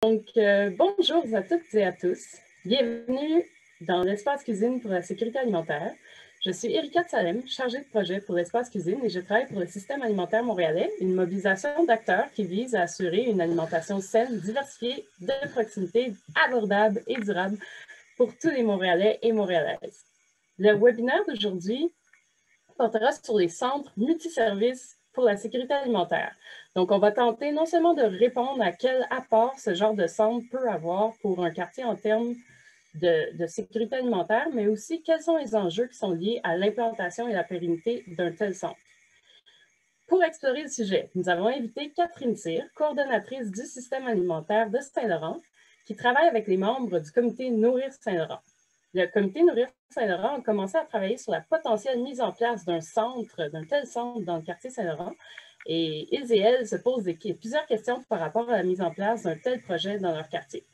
Bonjour à toutes et à tous. Bienvenue dans l'espace cuisine pour la sécurité alimentaire. Je suis Erika Salem, chargée de projet pour l'espace cuisine et je travaille pour le système alimentaire montréalais, une mobilisation d'acteurs qui vise à assurer une alimentation saine, diversifiée, de proximité, abordable et durable pour tous les Montréalais et Montréalaises. Le webinaire d'aujourd'hui portera sur les centres multiservices pour la sécurité alimentaire. Donc, on va tenter non seulement de répondre à quel apport ce genre de centre peut avoir pour un quartier en termes de sécurité alimentaire, mais aussi quels sont les enjeux qui sont liés à l'implantation et la pérennité d'un tel centre. Pour explorer le sujet, nous avons invité Catherine Cyr, coordonnatrice du système alimentaire de Saint-Laurent, qui travaille avec les membres du comité Nourrir Saint-Laurent. Le comité Nourrir Saint-Laurent a commencé à travailler sur la potentielle mise en place d'un tel centre dans le quartier Saint-Laurent. Et ils et elles se posent plusieurs questions par rapport à la mise en place d'un tel projet dans leur quartier.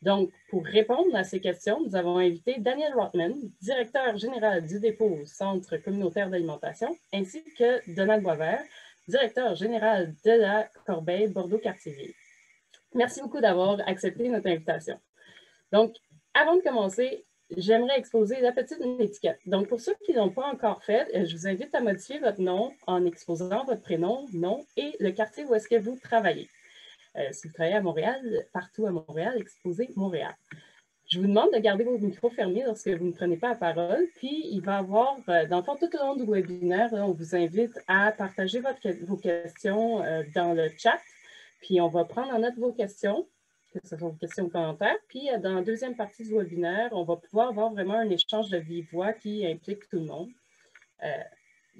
Donc, pour répondre à ces questions, nous avons invité Daniel Rotman, directeur général du dépôt au Centre communautaire d'alimentation, ainsi que Donald Boisvert, directeur général de la Corbeille Bordeaux-Cartierville. Merci beaucoup d'avoir accepté notre invitation. Donc, avant de commencer, j'aimerais exposer la petite étiquette. Donc, pour ceux qui ne l'ont pas encore fait, je vous invite à modifier votre nom en exposant votre prénom, nom et le quartier où est-ce que vous travaillez. Si vous travaillez à Montréal, partout à Montréal, exposez Montréal. Je vous demande de garder vos micros fermés lorsque vous ne prenez pas la parole. Puis, il va y avoir, dans le fond, tout au long du webinaire, on vous invite à partager vos questions dans le chat. Puis, on va prendre en note vos questions, que ce soit vos questions ou commentaires. Puis, dans la deuxième partie du webinaire, on va pouvoir avoir vraiment un échange de vive voix qui implique tout le monde.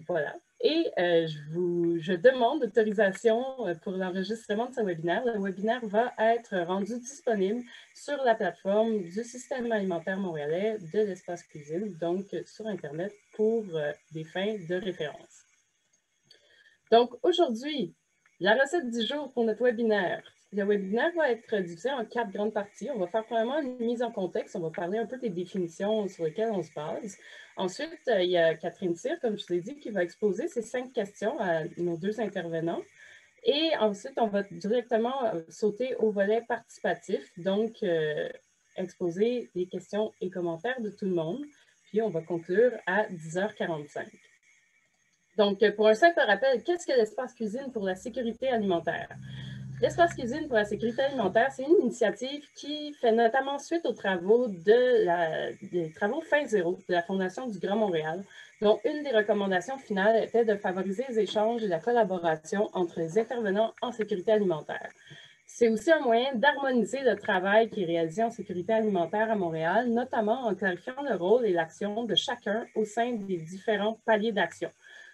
Voilà. Et je demande autorisation pour l'enregistrement de ce webinaire. Le webinaire va être rendu disponible sur la plateforme du système alimentaire montréalais de l'espace cuisine, donc sur Internet pour des fins de référence. Donc aujourd'hui, la recette du jour pour notre webinaire. Le webinaire va être divisé en 4 grandes parties. On va faire premièrement une mise en contexte. On va parler un peu des définitions sur lesquelles on se base. Ensuite, il y a Catherine Cyr, comme je vous l'ai dit, qui va exposer ces 5 questions à nos 2 intervenants. Et ensuite, on va directement sauter au volet participatif, donc exposer les questions et commentaires de tout le monde. Puis, on va conclure à 10h45. Donc, pour un simple rappel, qu'est-ce que l'espace cuisine pour la sécurité alimentaire? L'espace cuisine pour la sécurité alimentaire, c'est une initiative qui fait notamment suite aux travaux des travaux Fin Zéro de la Fondation du Grand Montréal, dont une des recommandations finales était de favoriser les échanges et la collaboration entre les intervenants en sécurité alimentaire. C'est aussi un moyen d'harmoniser le travail qui est réalisé en sécurité alimentaire à Montréal, notamment en clarifiant le rôle et l'action de chacun au sein des différents paliers d'action.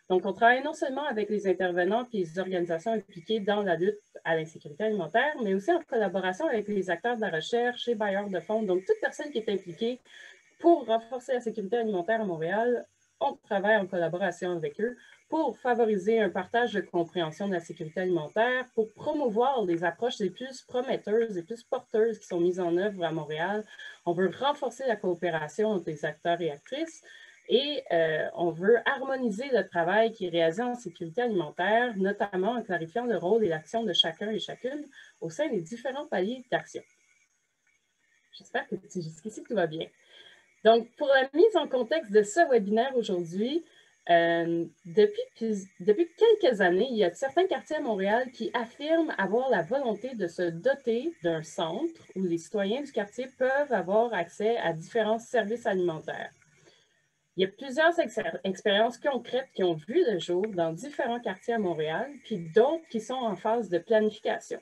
Donc, on travaille non seulement avec les intervenants et les organisations impliquées dans la lutte à l'insécurité alimentaire, mais aussi en collaboration avec les acteurs de la recherche et bailleurs de fonds. Donc, toute personne qui est impliquée pour renforcer la sécurité alimentaire à Montréal, on travaille en collaboration avec eux pour favoriser un partage de compréhension de la sécurité alimentaire, pour promouvoir les approches les plus prometteuses, les plus porteuses qui sont mises en œuvre à Montréal. On veut renforcer la coopération entre les acteurs et actrices. Et on veut harmoniser le travail qui est réalisé en sécurité alimentaire, notamment en clarifiant le rôle et l'action de chacun et chacune au sein des différents paliers d'action. J'espère que jusqu'ici tout va bien. Donc, pour la mise en contexte de ce webinaire aujourd'hui, depuis quelques années, il y a certains quartiers à Montréal qui affirment avoir la volonté de se doter d'un centre où les citoyens du quartier peuvent avoir accès à différents services alimentaires. Il y a plusieurs expériences concrètes qui ont vu le jour dans différents quartiers à Montréal, puis d'autres qui sont en phase de planification.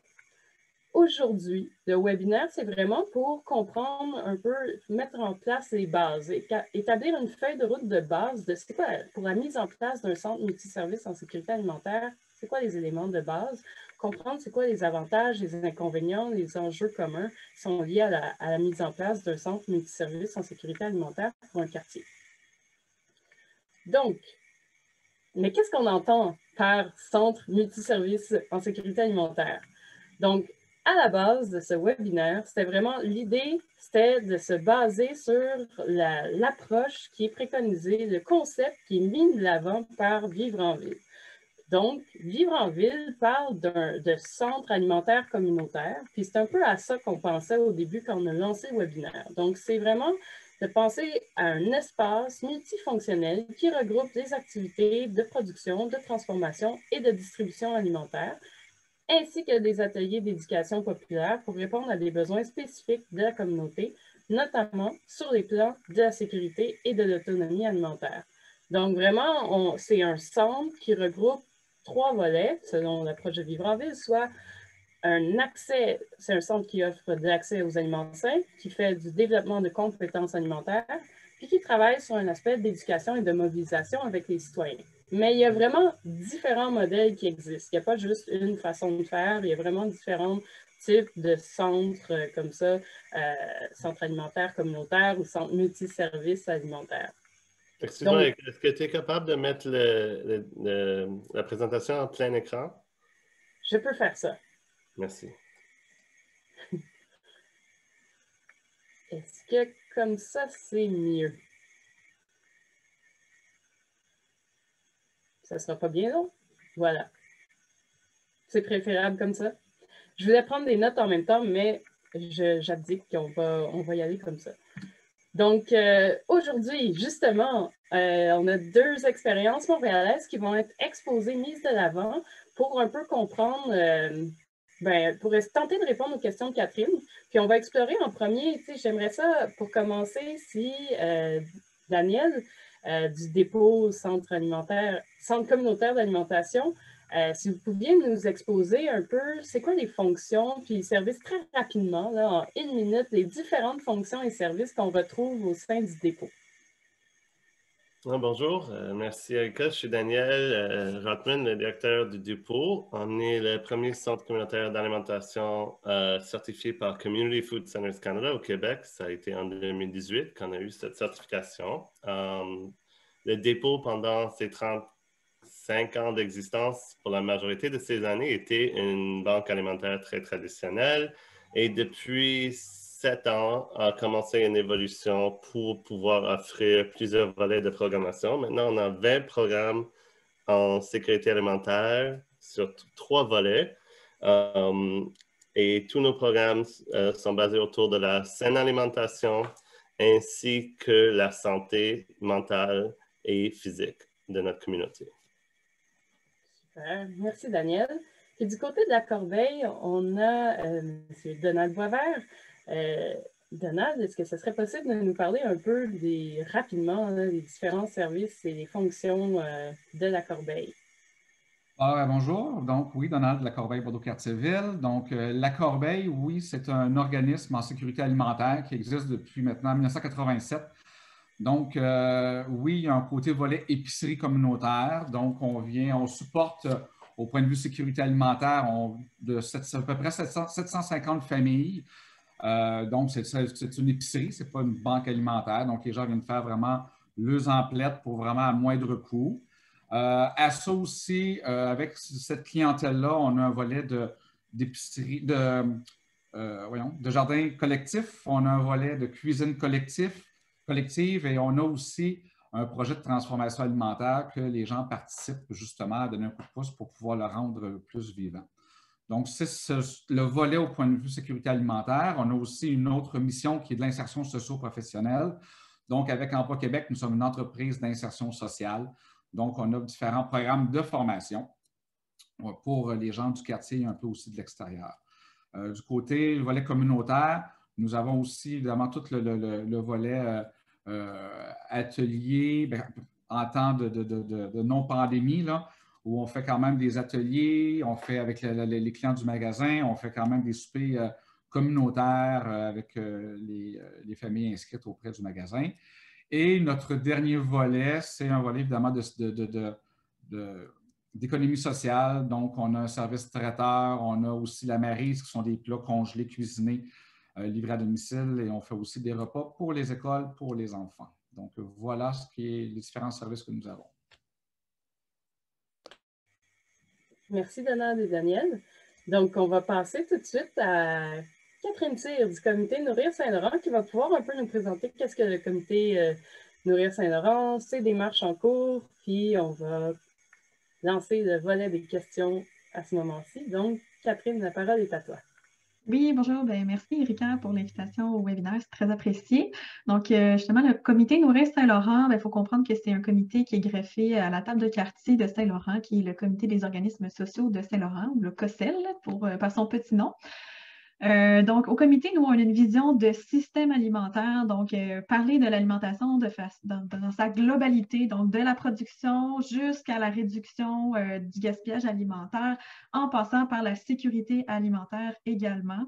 Aujourd'hui, le webinaire, c'est vraiment pour comprendre un peu, mettre en place les bases, établir une feuille de route de base de c'est quoi, pour la mise en place d'un centre multiservice en sécurité alimentaire, c'est quoi les éléments de base, comprendre c'est quoi les avantages, les inconvénients, les enjeux communs qui sont liés à la mise en place d'un centre multiservice en sécurité alimentaire pour un quartier. Donc, mais qu'est-ce qu'on entend par centre multiservice en sécurité alimentaire? Donc, à la base de ce webinaire, c'était vraiment l'idée, c'était de se baser sur l'approche qui est préconisée, le concept qui est mis de l'avant par Vivre en ville. Donc, Vivre en ville parle de centre alimentaire communautaire, puis c'est un peu à ça qu'on pensait au début quand on a lancé le webinaire. Donc, c'est vraiment de penser à un espace multifonctionnel qui regroupe des activités de production, de transformation et de distribution alimentaire, ainsi que des ateliers d'éducation populaire pour répondre à des besoins spécifiques de la communauté, notamment sur les plans de la sécurité et de l'autonomie alimentaire. Donc, vraiment, c'est un centre qui regroupe 3 volets, selon le projet Vivre en ville, soit un accès, c'est un centre qui offre de l'accès aux aliments sains, qui fait du développement de compétences alimentaires, puis qui travaille sur un aspect d'éducation et de mobilisation avec les citoyens. Mais il y a vraiment différents modèles qui existent. Il n'y a pas juste une façon de faire, il y a vraiment différents types de centres comme ça, centres alimentaires communautaires ou centres multiservices alimentaires. Excuse-moi, est-ce que tu es capable de mettre la présentation en plein écran? Je peux faire ça. Merci. Est-ce que comme ça, c'est mieux? Ça ne sera pas bien long? Voilà. C'est préférable comme ça. Je voulais prendre des notes en même temps, mais j'abdique qu'on va y aller comme ça. Donc, aujourd'hui, justement, on a 2 expériences montréalaises qui vont être exposées, mises de l'avant pour un peu comprendre, pour tenter de répondre aux questions de Catherine. Puis on va explorer en premier, j'aimerais ça, pour commencer, si Daniel, du dépôt Centre communautaire d'alimentation, si vous pouviez nous exposer un peu, c'est quoi les fonctions puis les services très rapidement, là, en 1 minute, les différentes fonctions et services qu'on retrouve au sein du dépôt. Bonjour, merci Erika. Je suis Daniel Rotman, le directeur du dépôt. On est le premier centre communautaire d'alimentation certifié par Community Food Centers Canada au Québec. Ça a été en 2018 qu'on a eu cette certification. Le dépôt, pendant ses 35 ans d'existence, pour la majorité de ces années, était une banque alimentaire très traditionnelle. Et depuis 7 ans, a commencé une évolution pour pouvoir offrir plusieurs volets de programmation. Maintenant, on a 20 programmes en sécurité alimentaire sur 3 volets. Et tous nos programmes sont basés autour de la saine alimentation ainsi que la santé mentale et physique de notre communauté. Super. Merci, Daniel. Et du côté de la corbeille, on a M. Donald Boisvert. Donald, est-ce que ce serait possible de nous parler un peu rapidement là, des différents services et les fonctions de la corbeille? Bonjour, donc oui, Donald de la Corbeille Bordeaux-Cartierville. Donc, la Corbeille, oui, c'est un organisme en sécurité alimentaire qui existe depuis maintenant 1987. Donc, oui, il y a un côté volet épicerie communautaire. Donc, on supporte au point de vue sécurité alimentaire à peu près 750 familles. Donc, c'est une épicerie, ce n'est pas une banque alimentaire. Donc, les gens viennent faire vraiment leurs emplettes pour vraiment à moindre coût. À ça aussi, avec cette clientèle-là, on a un volet d'épicerie, de jardin collectif, on a un volet de cuisine collective et on a aussi un projet de transformation alimentaire que les gens participent justement à donner un coup de pouce pour pouvoir le rendre plus vivant. Donc, c'est le volet au point de vue sécurité alimentaire. On a aussi une autre mission qui est de l'insertion socio-professionnelle. Donc, avec Emploi Québec, nous sommes une entreprise d'insertion sociale. Donc, on a différents programmes de formation pour les gens du quartier et un peu aussi de l'extérieur. Du côté du volet communautaire, nous avons aussi évidemment tout le volet atelier en temps de non-pandémie, là, où on fait quand même des ateliers, on fait avec les clients du magasin, on fait quand même des soupers communautaires avec les familles inscrites auprès du magasin. Et notre dernier volet, c'est un volet évidemment d'économie sociale. Donc, on a un service traiteur, on a aussi la maryse, qui sont des plats congelés, cuisinés, livrés à domicile, et on fait aussi des repas pour les écoles, pour les enfants. Donc, voilà ce qui est les différents services que nous avons. Merci, Donald et Daniel. Donc, on va passer tout de suite à Catherine Cyr du comité Nourrir Saint-Laurent qui va pouvoir un peu nous présenter qu'est-ce que le comité Nourrir Saint-Laurent, ses démarches en cours, puis on va lancer le volet des questions à ce moment-ci. Donc, Catherine, la parole est à toi. Oui, bonjour. Bien, merci, Erika, pour l'invitation au webinaire. C'est très apprécié. Donc, justement, le comité Nourrir Saint-Laurent, il faut comprendre que c'est un comité qui est greffé à la table de quartier de Saint-Laurent, qui est le comité des organismes sociaux de Saint-Laurent, ou le COSEL, par son petit nom. Donc, au comité, nous, on a une vision de système alimentaire, donc parler de l'alimentation dans sa globalité, donc de la production jusqu'à la réduction du gaspillage alimentaire, en passant par la sécurité alimentaire également.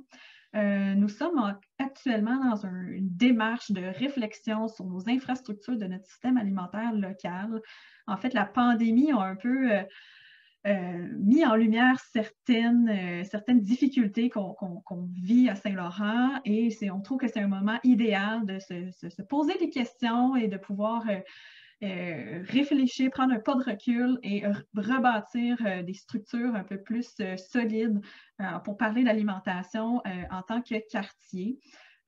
Nous sommes actuellement dans une démarche de réflexion sur nos infrastructures de notre système alimentaire local. En fait, la pandémie a un peu mis en lumière certaines difficultés qu'on vit à Saint-Laurent et on trouve que c'est un moment idéal de se poser des questions et de pouvoir réfléchir, prendre un pas de recul et rebâtir des structures un peu plus solides pour parler d'alimentation en tant que quartier.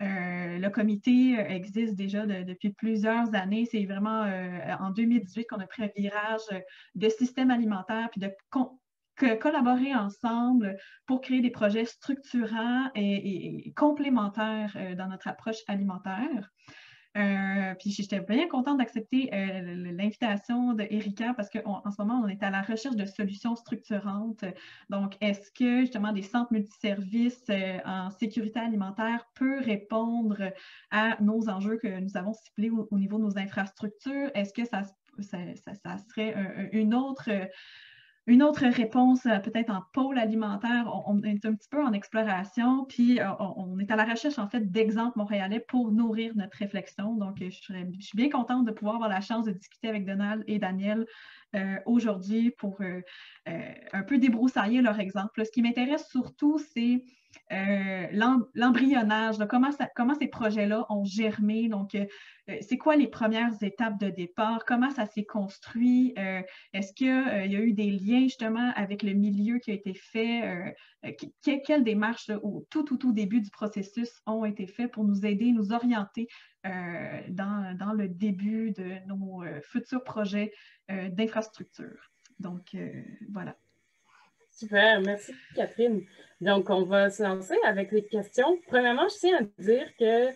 Le comité existe déjà depuis plusieurs années. C'est vraiment en 2018 qu'on a pris un virage de système alimentaire puis de collaborer ensemble pour créer des projets structurants et complémentaires dans notre approche alimentaire. Puis j'étais bien contente d'accepter l'invitation d'Erika parce qu'en ce moment, on est à la recherche de solutions structurantes. Donc, est-ce que justement des centres multiservices en sécurité alimentaire peut répondre à nos enjeux que nous avons ciblés au niveau de nos infrastructures? Est-ce que ça serait une autre réponse, peut-être en pôle alimentaire? On est un petit peu en exploration, puis on est à la recherche, en fait, d'exemples montréalais pour nourrir notre réflexion. Donc, je suis bien contente de pouvoir avoir la chance de discuter avec Donald et Daniel aujourd'hui pour un peu débroussailler leur exemple. Ce qui m'intéresse surtout, c'est l'embryonnage, comment ces projets-là ont germé. Donc, c'est quoi les premières étapes de départ? Comment ça s'est construit? Est-ce qu'il y a eu des liens justement avec le milieu qui a été fait? Quelles démarches au tout début du processus ont été faites pour nous aider, nous orienter dans le début de nos futurs projets d'infrastructure? Donc, voilà. Super, merci Catherine. Donc, on va se lancer avec les questions. Premièrement, je tiens à dire que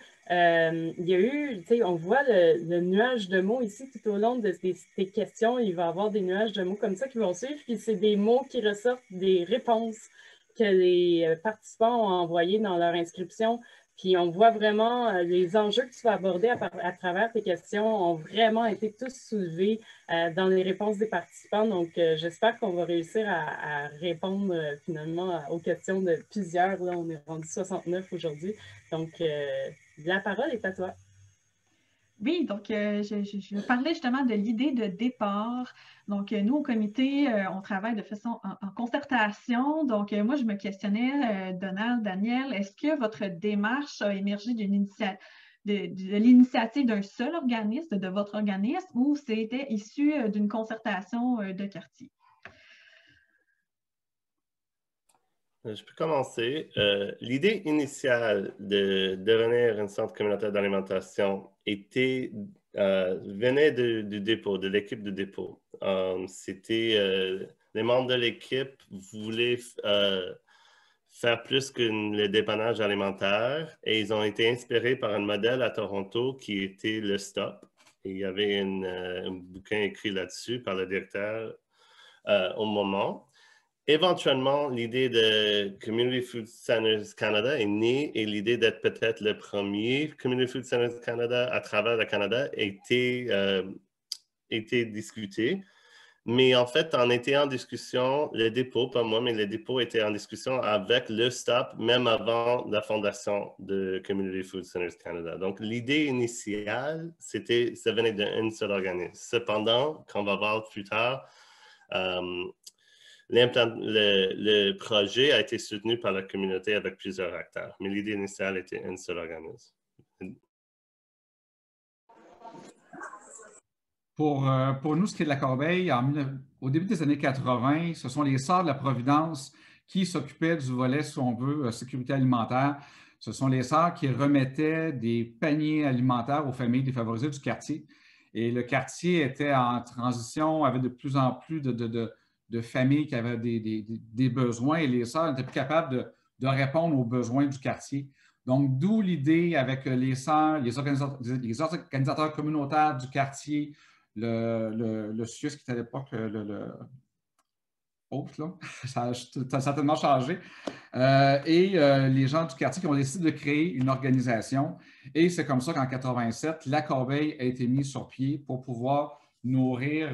il y a eu, tu sais, on voit le nuage de mots ici tout au long de ces questions. Il va y avoir des nuages de mots comme ça qui vont suivre, puis c'est des mots qui ressortent des réponses que les participants ont envoyées dans leur inscription. Puis on voit vraiment les enjeux que tu vas aborder à travers tes questions ont vraiment été tous soulevés dans les réponses des participants. Donc, j'espère qu'on va réussir à répondre finalement aux questions de plusieurs. Là, on est rendu 69 aujourd'hui. Donc, la parole est à toi. Oui, donc je parlais justement de l'idée de départ. Donc, nous, au comité, on travaille de façon en concertation. Donc, moi, je me questionnais, Donald, Daniel, est-ce que votre démarche a émergé de l'initiative d'un seul organisme, de votre organisme, ou c'était issu d'une concertation de quartier? Je peux commencer. L'idée initiale de devenir un centre communautaire d'alimentation venait du dépôt, de l'équipe de dépôt. Les membres de l'équipe voulaient faire plus que le dépannage alimentaire et ils ont été inspirés par un modèle à Toronto qui était le STOP. Et il y avait un bouquin écrit là-dessus par le directeur au moment. Éventuellement, l'idée de Community Food Centers Canada est née et l'idée d'être peut-être le premier Community Food Centers Canada à travers le Canada a été discutée. Mais en fait, on était en discussion, le dépôt, pas moi, mais le dépôt était en discussion avec le STOP, même avant la fondation de Community Food Centers Canada. Donc, l'idée initiale, ça venait d'un seul organisme. Cependant, qu'on va voir plus tard, le projet a été soutenu par la communauté avec plusieurs acteurs, mais l'idée initiale était un seul organisme. Pour nous, ce qui est de la Corbeille, au début des années 80, ce sont les Sœurs de la Providence qui s'occupaient du volet, si on veut, sécurité alimentaire. Ce sont les Sœurs qui remettaient des paniers alimentaires aux familles défavorisées du quartier. Et le quartier était en transition, avait de plus en plus de de familles qui avaient des besoins et les sœurs n'étaient plus capables de répondre aux besoins du quartier. Donc, d'où l'idée avec les sœurs, les organisateurs communautaires du quartier, le SUS qui était à l'époque autre, là. Ça a certainement changé. Les gens du quartier qui ont décidé de créer une organisation. Et c'est comme ça qu'en 87, la Corbeille a été mise sur pied pour pouvoir nourrir,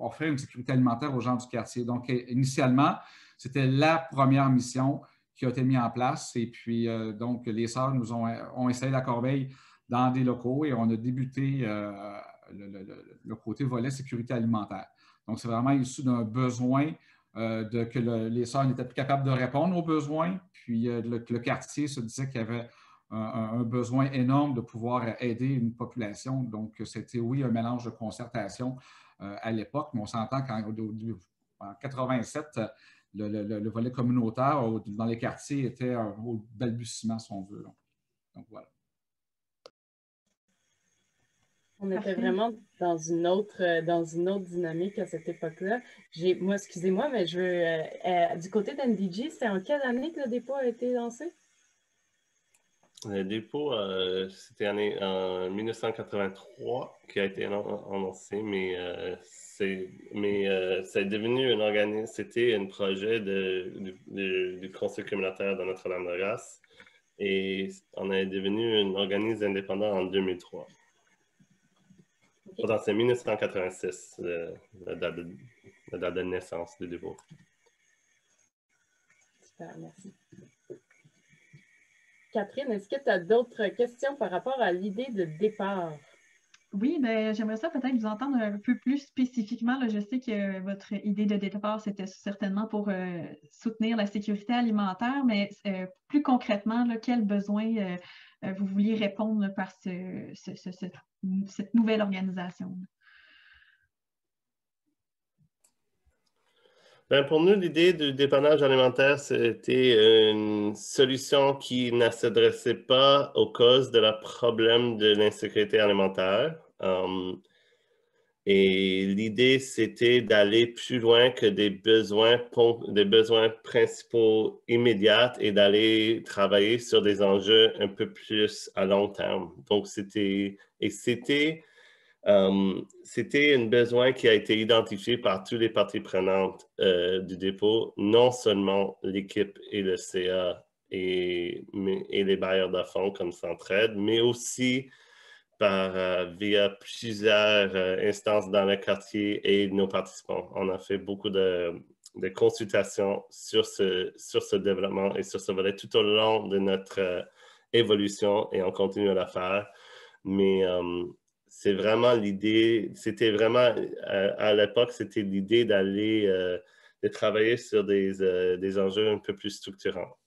offrir une sécurité alimentaire aux gens du quartier. Donc, initialement, c'était la première mission qui a été mise en place. Et puis, donc, les sœurs nous ont installé la Corbeille dans des locaux et on a débuté le côté volet sécurité alimentaire. Donc, c'est vraiment issu d'un besoin que les sœurs n'étaient plus capables de répondre aux besoins. Puis, le quartier se disait qu'il y avait un besoin énorme de pouvoir aider une population. Donc, c'était, oui, un mélange de concertation à l'époque, mais on s'entend qu'en 87, le volet communautaire dans les quartiers était au balbutiement, si on veut. Donc, voilà. On était vraiment dans une autre dynamique à cette époque-là. Moi, excusez-moi, mais je veux. Du côté d'NDG, c'était en quelle année que le dépôt a été lancé? Le dépôt, c'était en 1983 qui a été annoncé, mais c'est devenu un organisme, c'était un projet du Conseil communautaire de Notre-Dame-de-Grâce et on est devenu un organisme indépendant en 2003. Okay. C'est 1986, la date de naissance du dépôt. Super, merci. Catherine, est-ce que tu as d'autres questions par rapport à l'idée de départ? Oui, bien, j'aimerais ça peut-être vous entendre un peu plus spécifiquement. Là, je sais que votre idée de départ, c'était certainement pour soutenir la sécurité alimentaire, mais plus concrètement, là, quels besoins vous vouliez répondre par cette nouvelle organisation? Bien, pour nous, l'idée du dépannage alimentaire, c'était une solution qui ne s'adressait pas aux causes de la problème de l'insécurité alimentaire. Et l'idée, c'était d'aller plus loin que des besoins principaux immédiats et d'aller travailler sur des enjeux un peu plus à long terme. Donc, c'était un besoin qui a été identifié par toutes les parties prenantes du dépôt, non seulement l'équipe et le CA et les bailleurs de fonds comme Centraide, mais aussi via plusieurs instances dans le quartier et nos participants. On a fait beaucoup de consultations sur ce développement et sur ce volet tout au long de notre évolution et on continue à la faire. Mais c'est vraiment l'idée, c'était vraiment, à l'époque, c'était l'idée d'aller, de travailler sur des enjeux un peu plus structurants.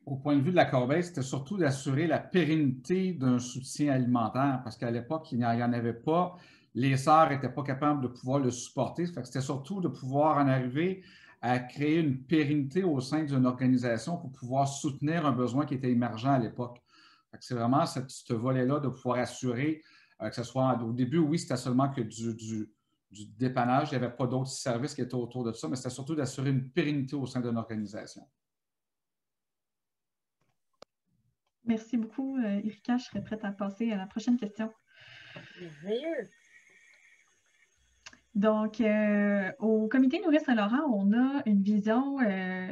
Au point de vue de la Corbeille, c'était surtout d'assurer la pérennité d'un soutien alimentaire, parce qu'à l'époque, il n'y en avait pas. Les sœurs n'étaient pas capables de pouvoir le supporter. C'était surtout de pouvoir en arriver à créer une pérennité au sein d'une organisation pour pouvoir soutenir un besoin qui était émergent à l'époque. C'est vraiment ce volet-là de pouvoir assurer que ce soit au début, oui, c'était seulement que du dépannage. Il n'y avait pas d'autres services qui étaient autour de ça, mais c'était surtout d'assurer une pérennité au sein d'une organisation. Merci beaucoup, Erika. Je serais prête à passer à la prochaine question. Merveilleux. Donc, au Comité Nourrice Saint-Laurent, on a une vision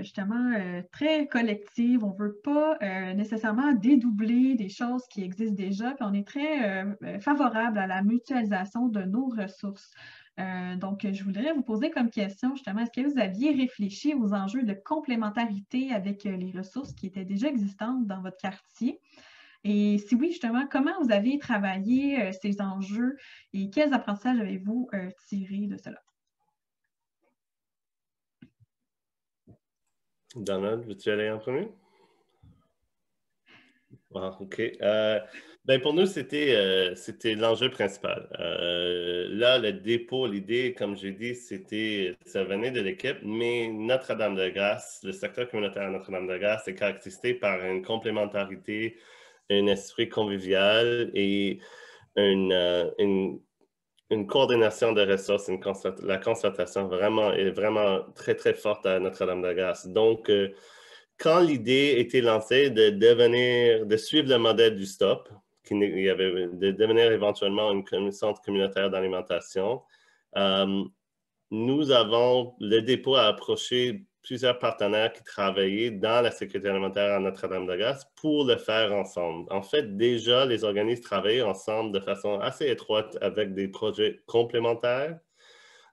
justement très collective. On ne veut pas nécessairement dédoubler des choses qui existent déjà, puis on est très favorable à la mutualisation de nos ressources. Donc, je voudrais vous poser comme question justement, est-ce que vous aviez réfléchi aux enjeux de complémentarité avec les ressources qui étaient déjà existantes dans votre quartier? Et si oui, justement, comment vous avez travaillé ces enjeux et quels apprentissages avez-vous tirés de cela? Donald, veux-tu aller en premier? Ah, OK. Ben pour nous, c'était l'enjeu principal. Là, le dépôt, l'idée, comme j'ai dit, ça venait de l'équipe, mais Notre-Dame-de-Grâce, le secteur communautaire Notre-Dame-de-Grâce est caractérisé par une complémentarité, un esprit convivial et une une coordination de ressources, la concertation est vraiment très, très forte à Notre-Dame-de-Grâce. Donc, quand l'idée était lancée de suivre le modèle du STOP, de devenir éventuellement un centre communautaire d'alimentation, le dépôt a approché plusieurs partenaires qui travaillaient dans la sécurité alimentaire à Notre-Dame-de-Grâce pour le faire ensemble. En fait, déjà, les organismes travaillaient ensemble de façon assez étroite avec des projets complémentaires.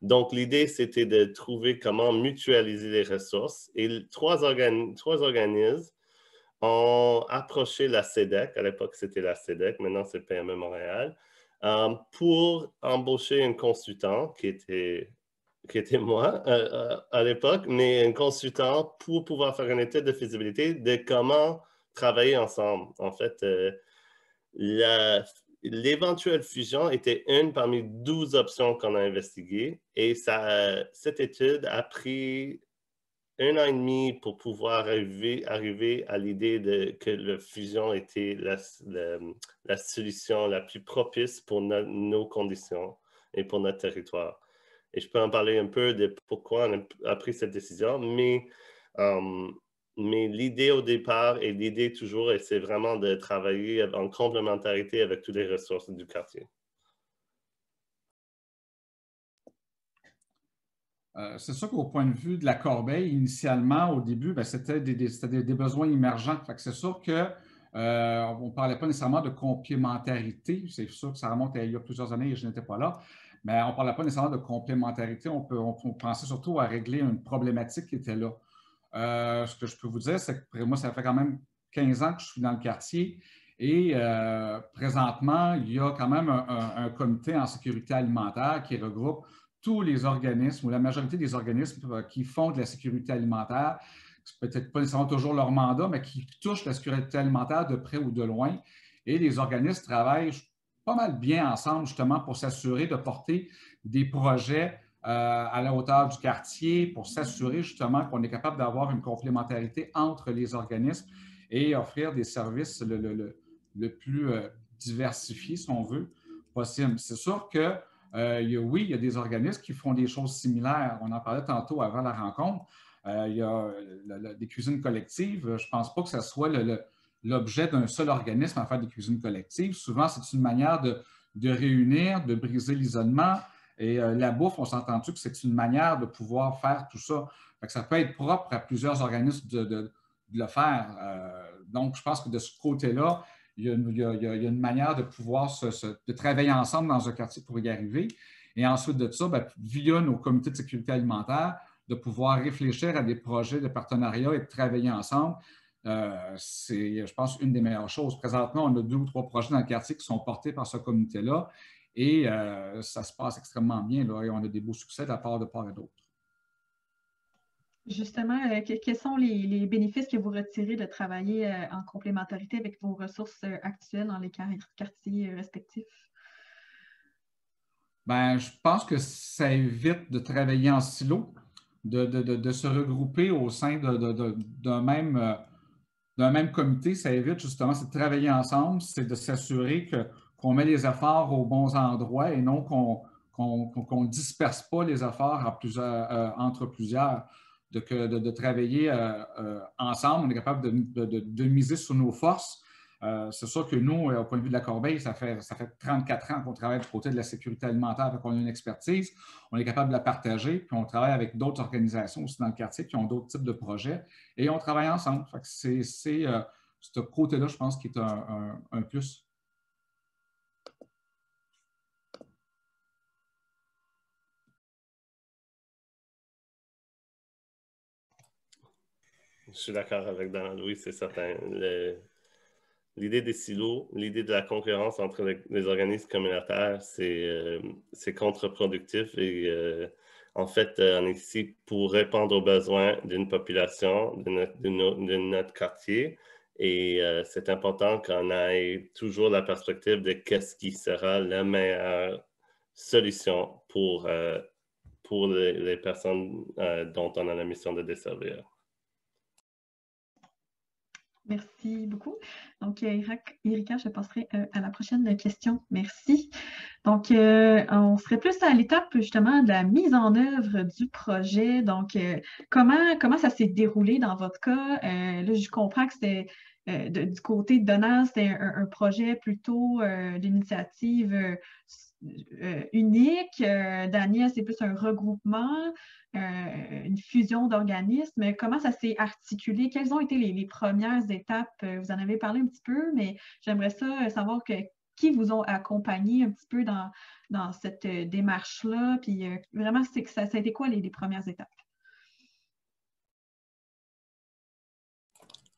Donc, l'idée, c'était de trouver comment mutualiser les ressources. Et trois organismes ont approché la CEDEC, à l'époque, c'était la CEDEC, maintenant, c'est PME Montréal, pour embaucher un consultant qui était moi à l'époque, mais un consultant pour pouvoir faire une étude de faisabilité de comment travailler ensemble. En fait, l'éventuelle fusion était une parmi 12 options qu'on a investiguées et cette étude a pris 1 an et demi pour pouvoir arriver à l'idée que la fusion était la solution la plus propice pour nos conditions et pour notre territoire. Et je peux en parler un peu de pourquoi on a pris cette décision, mais l'idée au départ et l'idée toujours, c'est vraiment de travailler en complémentarité avec toutes les ressources du quartier. C'est sûr qu'au point de vue de la corbeille, initialement, au début, c'était des besoins émergents. C'est sûr qu'on ne parlait pas nécessairement de complémentarité. C'est sûr que ça remonte à il y a plusieurs années et je n'étais pas là. Mais on ne parlait pas nécessairement de complémentarité. On pensait surtout à régler une problématique qui était là. Ce que je peux vous dire, c'est que moi, ça fait quand même 15 ans que je suis dans le quartier. Et présentement, il y a quand même un comité en sécurité alimentaire qui regroupe tous les organismes ou la majorité des organismes qui font de la sécurité alimentaire. C'est peut-être pas nécessairement toujours leur mandat, mais qui touchent la sécurité alimentaire de près ou de loin. Et les organismes travaillent pas mal bien ensemble, justement, pour s'assurer de porter des projets à la hauteur du quartier, pour s'assurer justement qu'on est capable d'avoir une complémentarité entre les organismes et offrir des services le plus diversifié, si on veut, possible. C'est sûr que oui, il y a des organismes qui font des choses similaires. On en parlait tantôt avant la rencontre. Il y a des cuisines collectives. Je ne pense pas que ce soit l'objet d'un seul organisme à faire des cuisines collectives. Souvent, c'est une manière de réunir, de briser l'isolement. Et la bouffe, on s'entend-tu que c'est une manière de pouvoir faire tout ça. Ça peut être propre à plusieurs organismes de le faire. Donc, je pense que de ce côté-là, il y a une manière de pouvoir de travailler ensemble dans un quartier pour y arriver. Et ensuite de ça, via nos comités de sécurité alimentaire, de pouvoir réfléchir à des projets de partenariat et de travailler ensemble. C'est, je pense, une des meilleures choses. Présentement, on a 2 ou 3 projets dans le quartier qui sont portés par ce comité-là et ça se passe extrêmement bien là, et on a des beaux succès de la part et d'autre. Justement, quels sont les bénéfices que vous retirez de travailler en complémentarité avec vos ressources actuelles dans les quartiers respectifs? Je pense que ça évite de travailler en silo, de se regrouper au sein d'un même comité. Ça évite justement, c'est de travailler ensemble, c'est de s'assurer qu'on met les efforts aux bons endroits et non qu'on ne disperse pas les efforts entre plusieurs. De travailler ensemble, on est capable de miser sur nos forces. C'est sûr que nous, au point de vue de la corbeille, ça fait 34 ans qu'on travaille du côté de la sécurité alimentaire, donc on a une expertise, on est capable de la partager, puis on travaille avec d'autres organisations aussi dans le quartier qui ont d'autres types de projets, et on travaille ensemble. C'est ce côté-là, je pense, qui est un plus. Je suis d'accord avec Donald, oui, c'est certain. L'idée des silos, l'idée de la concurrence entre les organismes communautaires, c'est contre-productif et en fait, on est ici pour répondre aux besoins d'une population, de notre quartier et c'est important qu'on ait toujours la perspective de qu'est-ce qui sera la meilleure solution pour les personnes dont on a la mission de desservir. Merci beaucoup. Donc, Erika, je passerai à la prochaine question. Merci. Donc, on serait plus à l'étape justement de la mise en œuvre du projet. Donc, comment ça s'est déroulé dans votre cas? Là, je comprends que c'était du côté de Donald, c'était un projet plutôt d'initiative unique. Daniel, c'est plus un regroupement, une fusion d'organismes. Comment ça s'est articulé? Quelles ont été les premières étapes? Vous en avez parlé un petit peu, mais j'aimerais ça savoir qui vous ont accompagné un petit peu dans cette démarche-là. Puis vraiment, ça a été quoi les premières étapes?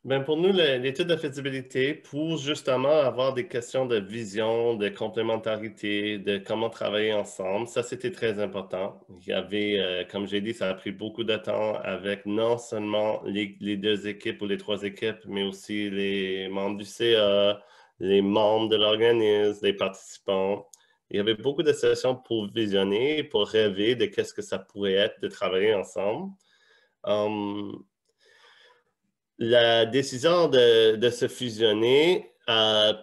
Ben pour nous, l'étude de faisabilité, pour justement avoir des questions de vision, de complémentarité, de comment travailler ensemble, ça c'était très important. Il y avait, comme j'ai dit, ça a pris beaucoup de temps avec non seulement les deux équipes ou les trois équipes, mais aussi les membres du CA, les membres de l'organisme, les participants. Il y avait beaucoup de sessions pour visionner, pour rêver de qu'est-ce que ça pourrait être de travailler ensemble. La décision de se fusionner a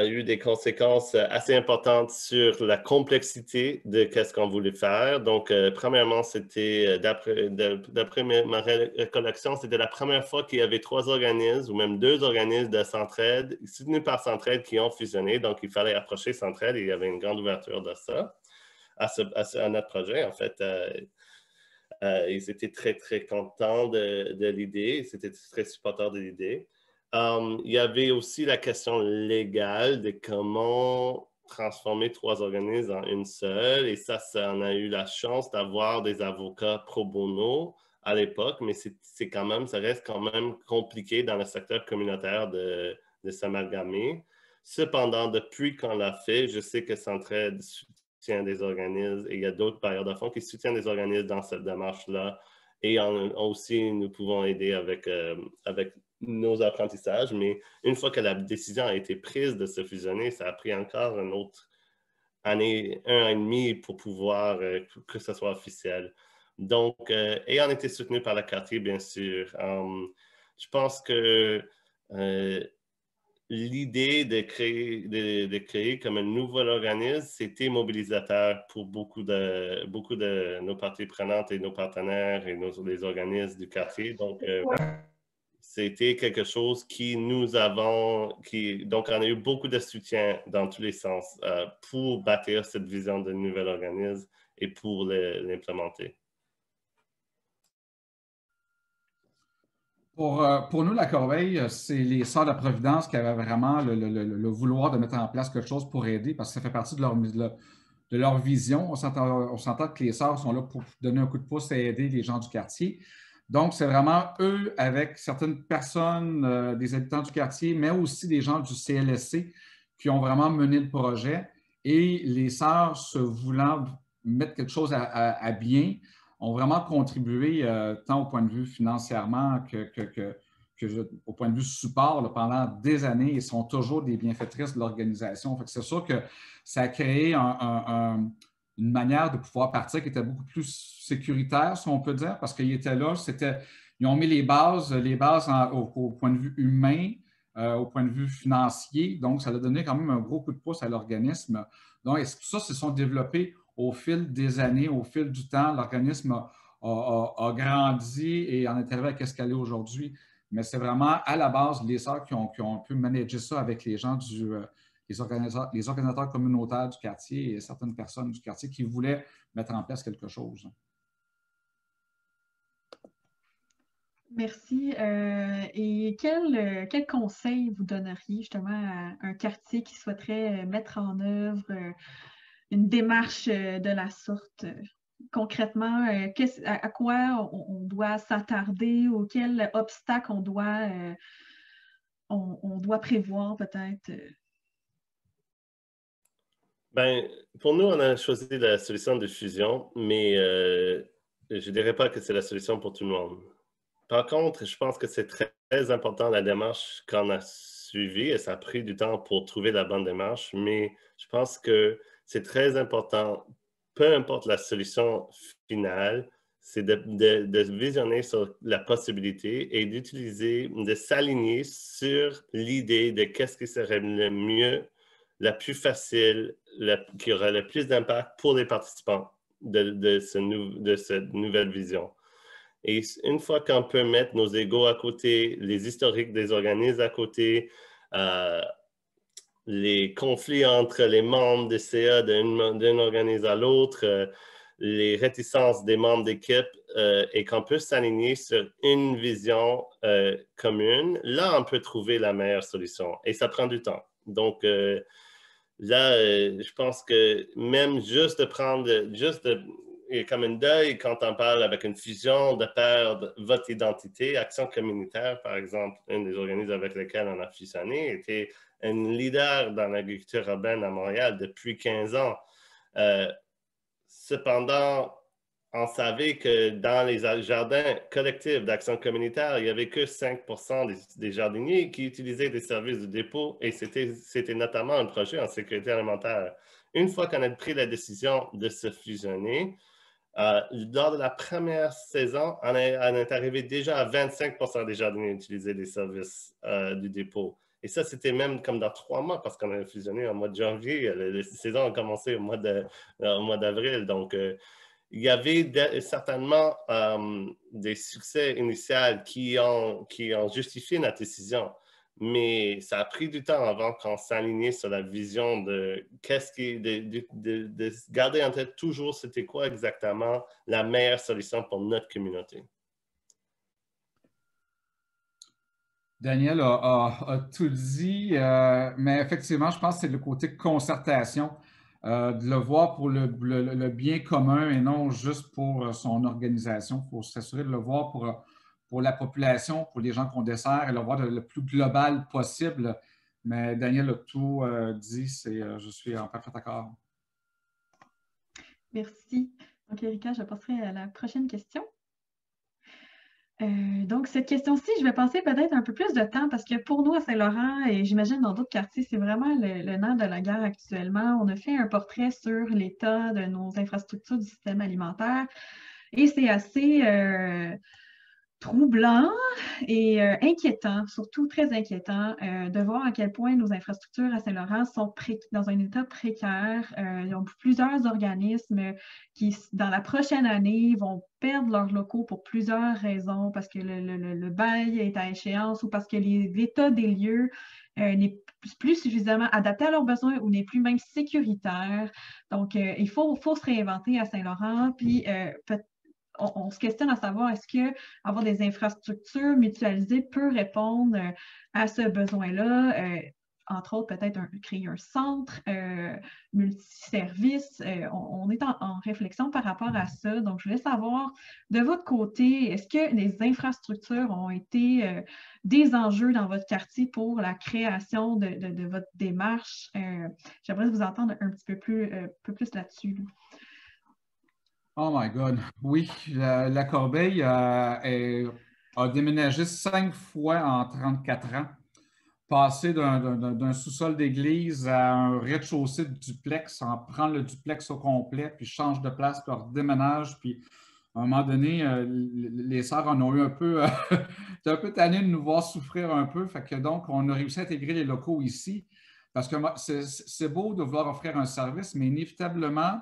eu des conséquences assez importantes sur la complexité de qu'est-ce qu'on voulait faire. Donc, premièrement, c'était, d'après ma récollection, c'était la première fois qu'il y avait 3 organismes ou même 2 organismes de Centraide, soutenus par Centraide, qui ont fusionné. Donc, il fallait approcher Centraide et il y avait une grande ouverture de ça à notre projet. En fait, ils étaient très, très contents de l'idée. Ils étaient très supporters de l'idée. Il y avait aussi la question légale de comment transformer 3 organismes en une seule. Et ça, on a eu la chance d'avoir des avocats pro bono à l'époque, mais c'est quand même, ça reste quand même compliqué dans le secteur communautaire de s'amalgamer. Cependant, depuis qu'on l'a fait, je sais que Centraide soutient des organismes et il y a d'autres bailleurs de fonds qui soutiennent des organismes dans cette démarche-là. Et aussi, nous pouvons aider avec nos apprentissages, mais une fois que la décision a été prise de se fusionner, ça a pris encore une autre année, 1 an et demi pour pouvoir que ce soit officiel. Donc, ayant été soutenu par le quartier, bien sûr, je pense que l'idée de créer comme un nouvel organisme, c'était mobilisateur pour beaucoup de nos parties prenantes et nos partenaires et les organismes du quartier. Donc, c'était quelque chose donc on a eu beaucoup de soutien dans tous les sens pour bâtir cette vision de nouvel organisme et pour l'implémenter. Pour nous, la Corbeille, c'est les Sœurs de la Providence qui avaient vraiment le vouloir de mettre en place quelque chose pour aider, parce que ça fait partie de leur vision. On s'entend que les Sœurs sont là pour donner un coup de pouce et aider les gens du quartier. Donc, c'est vraiment eux, avec certaines personnes, des habitants du quartier, mais aussi des gens du CLSC qui ont vraiment mené le projet. Et les Sœurs, se voulant mettre quelque chose à bien, ont vraiment contribué tant au point de vue financièrement que au point de vue support là, pendant des années et sont toujours des bienfaitrices de l'organisation. C'est sûr que ça a créé une manière de pouvoir partir qui était beaucoup plus sécuritaire, si on peut dire, parce qu'ils étaient là, ils ont mis les bases au point de vue humain, au point de vue financier. Donc, ça a donné quand même un gros coup de pouce à l'organisme. Donc, et ça se sont développés au fil des années, au fil du temps. L'organisme a grandi et en est arrivé à ce qu'elle est aujourd'hui. Mais c'est vraiment à la base les sœurs qui ont pu manager ça avec les gens les organisateurs communautaires du quartier et certaines personnes du quartier qui voulaient mettre en place quelque chose. Merci. Et quel conseil vous donneriez justement à un quartier qui souhaiterait mettre en œuvre une démarche de la sorte? Concrètement, à quoi on doit s'attarder ou quel obstacle on doit prévoir peut-être? Ben, pour nous, on a choisi la solution de fusion, mais je ne dirais pas que c'est la solution pour tout le monde. Par contre, je pense que c'est très important la démarche qu'on a suivie et ça a pris du temps pour trouver la bonne démarche, mais je pense que c'est très important, peu importe la solution finale, c'est de visionner sur la possibilité et de s'aligner sur l'idée de qu'est-ce qui serait le mieux, la plus facile, qui aurait le plus d'impact pour les participants de cette nouvelle vision. Et une fois qu'on peut mettre nos égos à côté, les historiques des organismes à côté, les conflits entre les membres des CA d'un organisme à l'autre, les réticences des membres d'équipe et qu'on peut s'aligner sur une vision commune, là, on peut trouver la meilleure solution. Et ça prend du temps. Donc, là, je pense que même juste de prendre, comme un deuil, quand on parle avec une fusion, de perdre votre identité, Action communautaire, par exemple, un des organismes avec lesquels on a fusionné, était un leader dans l'agriculture urbaine à Montréal depuis 15 ans. Cependant, on savait que dans les jardins collectifs d'Action communautaire, il n'y avait que 5% des jardiniers qui utilisaient des services de dépôt et c'était notamment un projet en sécurité alimentaire. Une fois qu'on a pris la décision de se fusionner, lors de la première saison, on est arrivé déjà à 25% des jardiniers utilisaient des services du dépôt. Et ça, c'était même comme dans 3 mois parce qu'on a fusionné en mois de janvier. La saison a commencé au mois d'avril. Donc, il y avait certainement des succès initiaux qui ont justifié notre décision. Mais ça a pris du temps avant qu'on s'alignait sur la vision de garder en tête toujours c'était quoi exactement la meilleure solution pour notre communauté. Daniel a tout dit, mais effectivement, je pense que c'est le côté concertation, de le voir pour le bien commun et non juste pour son organisation. Il faut s'assurer de le voir pour la population, pour les gens qu'on dessert et le voir le plus global possible. Mais Daniel a tout dit, je suis en parfait accord. Merci. Donc, Erika, je passerai à la prochaine question. Donc, cette question-ci, je vais passer peut-être un peu plus de temps parce que pour nous à Saint-Laurent et j'imagine dans d'autres quartiers, c'est vraiment le nerf de la guerre actuellement. On a fait un portrait sur l'état de nos infrastructures du système alimentaire et c'est assez troublant et inquiétant, surtout très inquiétant, de voir à quel point nos infrastructures à Saint-Laurent sont dans un état précaire. Il y a plusieurs organismes qui, dans la prochaine année, vont perdre leurs locaux pour plusieurs raisons, parce que le bail est à échéance ou parce que l'état des lieux n'est plus suffisamment adapté à leurs besoins ou n'est plus même sécuritaire. Donc, il faut se réinventer à Saint-Laurent, puis on se questionne à savoir est-ce que avoir des infrastructures mutualisées peut répondre à ce besoin-là. Entre autres, peut-être créer un centre multiservice. On est en réflexion par rapport à ça. Donc, je voulais savoir, de votre côté, est-ce que les infrastructures ont été des enjeux dans votre quartier pour la création de votre démarche? J'aimerais vous entendre un petit peu plus là-dessus. Oh my God, oui, la Corbeille a déménagé 5 fois en 34 ans, passé d'un sous-sol d'église à un rez-de-chaussée de duplex, en prend le duplex au complet, puis change de place, puis redéménage, puis à un moment donné, les sœurs en ont eu un peu, un peu tanné de nous voir souffrir un peu, fait que donc on a réussi à intégrer les locaux ici, parce que c'est beau de vouloir offrir un service, mais inévitablement,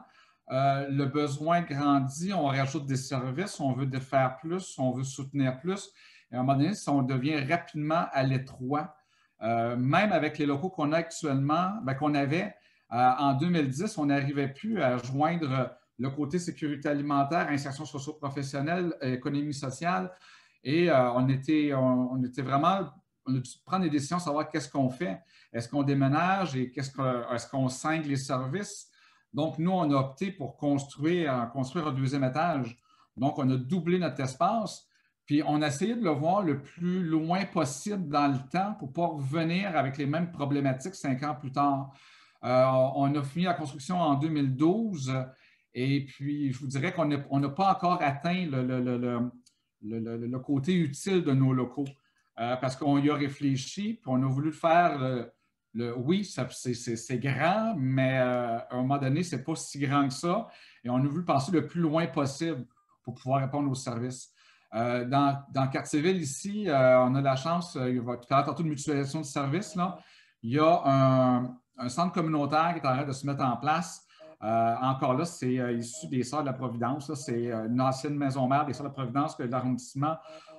le besoin grandit, on rajoute des services, on veut faire plus, on veut soutenir plus. Et à un moment donné, on devient rapidement à l'étroit. Même avec les locaux qu'on a actuellement, qu'on avait en 2010, on n'arrivait plus à joindre le côté sécurité alimentaire, insertion socio-professionnelle, économie sociale. Et on a dû prendre des décisions, savoir qu'est-ce qu'on fait. Est-ce qu'on déménage et est-ce qu'on cingle les services? Donc, nous, on a opté pour construire un 2e étage. Donc, on a doublé notre espace, puis on a essayé de le voir le plus loin possible dans le temps pour ne pas revenir avec les mêmes problématiques 5 ans plus tard. On a fini la construction en 2012 et puis je vous dirais qu'on n'a pas encore atteint le côté utile de nos locaux parce qu'on y a réfléchi, puis on a voulu faire oui, c'est grand, mais à un moment donné, ce n'est pas si grand que ça. Et on a voulu passer le plus loin possible. pour pouvoir répondre aux services. Dans le quartier-ville ici, on a la chance, il va tout à l'heure tantôt de mutualisation de services, là. Il y a un centre communautaire qui est en train de se mettre en place. Encore là, c'est issu des Sœurs de la Providence. C'est une ancienne maison mère des Sœurs de la Providence que l'arrondissement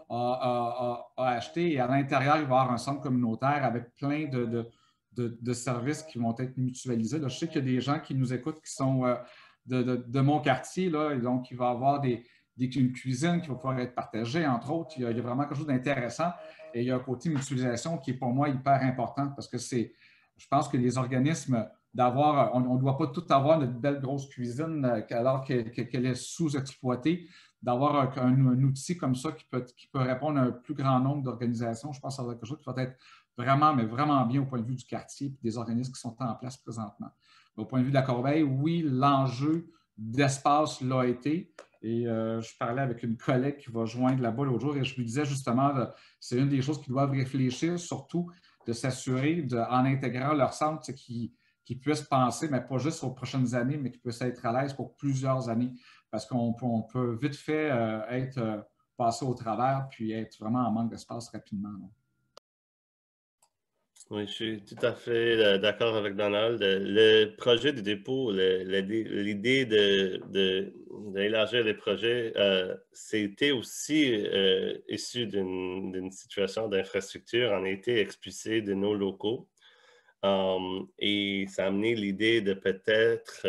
a acheté. Et à l'intérieur, il va y avoir un centre communautaire avec plein de services qui vont être mutualisés. Là, je sais qu'il y a des gens qui nous écoutent qui sont de mon quartier. Là, et donc, il va y avoir une cuisine qui va pouvoir être partagée, entre autres. Il y a vraiment quelque chose d'intéressant. Et il y a un côté mutualisation qui est pour moi hyper important parce que je pense que les organismes on ne doit pas tout avoir notre belle grosse cuisine alors qu'elle est sous-exploitée. D'avoir un outil comme ça qui peut répondre à un plus grand nombre d'organisations, je pense que ça va être quelque chose qui va être vraiment, mais vraiment bien au point de vue du quartier et des organismes qui sont en place présentement. Au point de vue de la Corbeille, oui, l'enjeu d'espace l'a été. Et je parlais avec une collègue qui va joindre là-bas l'autre jour et je lui disais justement, c'est une des choses qu'ils doivent réfléchir, surtout de s'assurer, en intégrant leur centre, qu'ils puissent penser, mais pas juste aux prochaines années, mais qu'ils puissent être à l'aise pour plusieurs années. Parce qu'on peut vite fait être passé au travers puis être vraiment en manque d'espace rapidement. Là. Oui, je suis tout à fait d'accord avec Donald. Le projet du dépôt, l'idée d'élargir les projets, c'était aussi issu d'une situation d'infrastructure. On a été expulsé de nos locaux et ça a amené l'idée de peut-être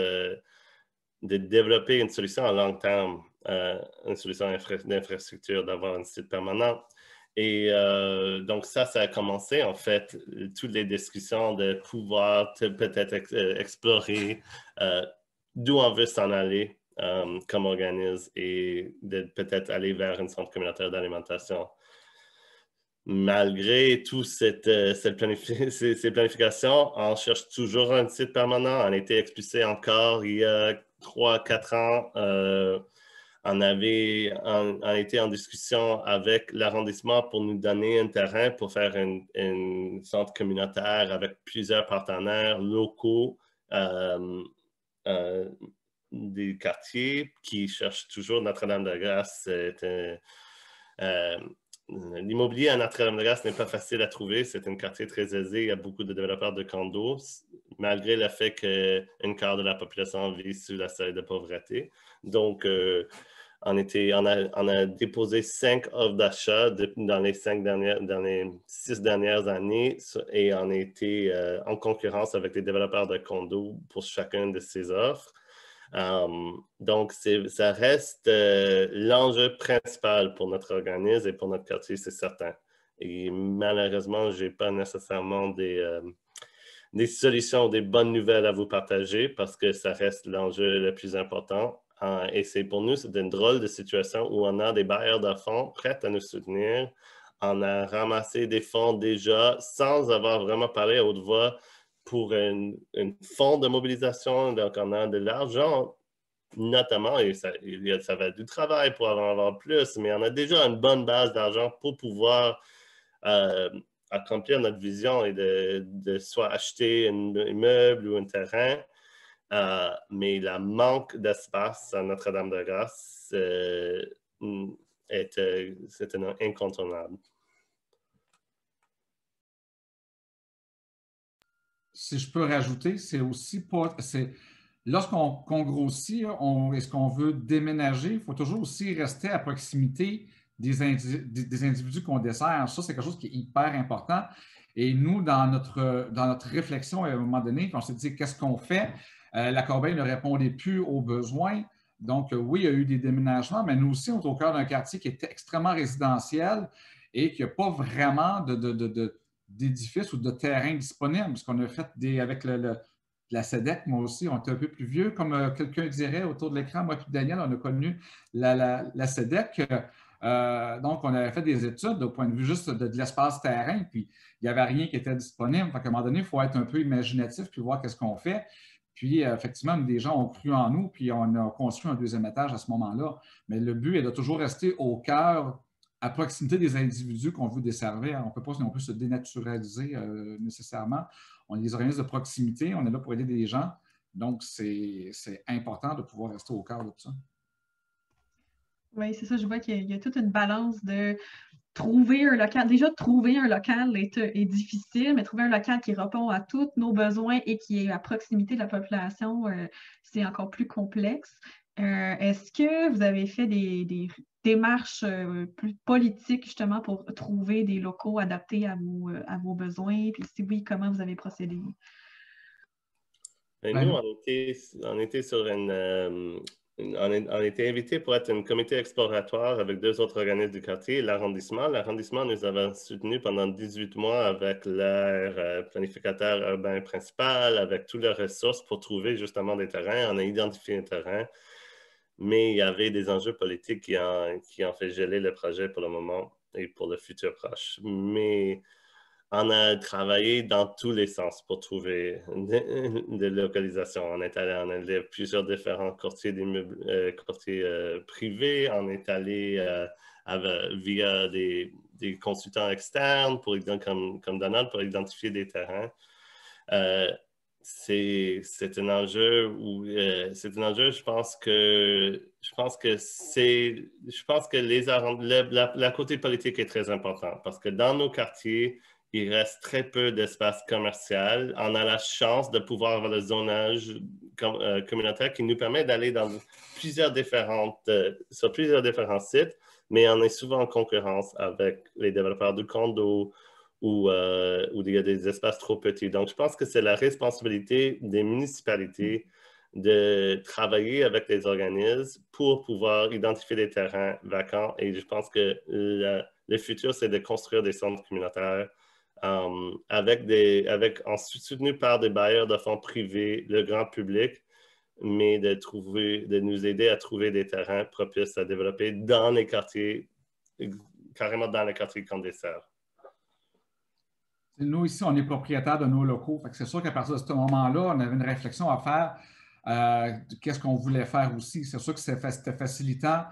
de développer une solution à long terme, une solution d'infrastructure, d'avoir un site permanent. Et donc ça a commencé en fait, toutes les discussions de pouvoir peut-être explorer d'où on veut s'en aller comme organisme et de peut-être aller vers un centre communautaire d'alimentation. Malgré toutes ces planifications, on cherche toujours un site permanent. On a été expulsé encore il y a 3-4 ans. On a été en discussion avec l'arrondissement pour nous donner un terrain pour faire un centre communautaire avec plusieurs partenaires locaux des quartiers qui cherchent toujours Notre-Dame-de-Grâce. L'immobilier à Notre-Dame-de-Grâce n'est pas facile à trouver. C'est un quartier très aisé. Il y a beaucoup de développeurs de condos, malgré le fait qu'un quart de la population vit sous la seuil de pauvreté. Donc, on a déposé 5 offres d'achat dans les 6 dernières années et on a été en concurrence avec les développeurs de condos pour chacune de ces offres. Donc, ça reste l'enjeu principal pour notre organisme et pour notre quartier, c'est certain. Et malheureusement, je n'ai pas nécessairement des solutions, des bonnes nouvelles à vous partager parce que ça reste l'enjeu le plus important. Et pour nous, c'est une drôle de situation où on a des bailleurs de fonds prêts à nous soutenir. On a ramassé des fonds déjà sans avoir vraiment parlé à haute voix pour un fonds de mobilisation. Donc, on a de l'argent, notamment, et ça va être du travail pour en avoir plus, mais on a déjà une bonne base d'argent pour pouvoir accomplir notre vision et de soit acheter un immeuble ou un terrain. Mais le manque d'espace à Notre-Dame-de-Grâce c'est un incontournable. Si je peux rajouter, c'est aussi pas... Lorsqu'on grossit, est-ce qu'on veut déménager, il faut toujours aussi rester à proximité des individus qu'on dessert. Ça, c'est quelque chose qui est hyper important. Et nous, dans notre réflexion, à un moment donné, on s'est dit, qu'est-ce qu'on fait? La Corbeille ne répondait plus aux besoins. Donc, oui, il y a eu des déménagements, mais nous aussi, on est au cœur d'un quartier qui est extrêmement résidentiel et qui n'a pas vraiment d'édifices ou de terrain disponible, parce qu'on a fait avec la SEDEC, moi aussi, on était un peu plus vieux. Comme quelqu'un dirait autour de l'écran, moi et Daniel, on a connu la SEDEC. Donc, on avait fait des études au point de vue juste de l'espace terrain, puis il n'y avait rien qui était disponible. Donc, à un moment donné, il faut être un peu imaginatif puis voir qu'est-ce qu'on fait. Puis, effectivement, des gens ont cru en nous, puis on a construit un deuxième étage à ce moment-là. Mais le but est de toujours rester au cœur, à proximité des individus qu'on veut desservir. On ne peut pas non plus se dénaturaliser nécessairement. On est des organismes de proximité, on est là pour aider des gens. Donc, c'est important de pouvoir rester au cœur de tout ça. Oui, c'est ça, je vois qu'il y a toute une balance de trouver un local. Déjà, trouver un local est difficile, mais trouver un local qui répond à tous nos besoins et qui est à proximité de la population, c'est encore plus complexe. Est-ce que vous avez fait des démarches plus politiques justement pour trouver des locaux adaptés à vos besoins? Puis si oui, comment vous avez procédé? Et nous, on était sur on a été invité pour être un comité exploratoire avec 2 autres organismes du quartier et l'arrondissement. L'arrondissement nous avait soutenus pendant 18 mois avec leur planificateur urbain principal, avec toutes leurs ressources pour trouver justement des terrains. On a identifié un terrain, mais il y avait des enjeux politiques qui ont fait geler le projet pour le moment et pour le futur proche. Mais on a travaillé dans tous les sens pour trouver des localisations. On est allé en aider plusieurs différents courtiers privés. On est allé via des consultants externes comme Donald pour identifier des terrains. C'est un enjeu je pense que la côté politique est très important parce que dans nos quartiers, il reste très peu d'espace commercial. On a la chance de pouvoir avoir le zonage communautaire qui nous permet d'aller sur plusieurs différents sites, mais on est souvent en concurrence avec les développeurs de condos où il y a des espaces trop petits. Donc, je pense que c'est la responsabilité des municipalités de travailler avec les organismes pour pouvoir identifier des terrains vacants. Et je pense que le futur, c'est de construire des centres communautaires soutenu par des bailleurs de fonds privés, le grand public, mais de nous aider à trouver des terrains propices à développer dans les quartiers, carrément dans les quartiers qu'on dessert. Nous, ici, on est propriétaires de nos locaux. C'est sûr qu'à partir de ce moment-là, on avait une réflexion à faire. Qu'est-ce qu'on voulait faire aussi? C'est sûr que c'était facilitant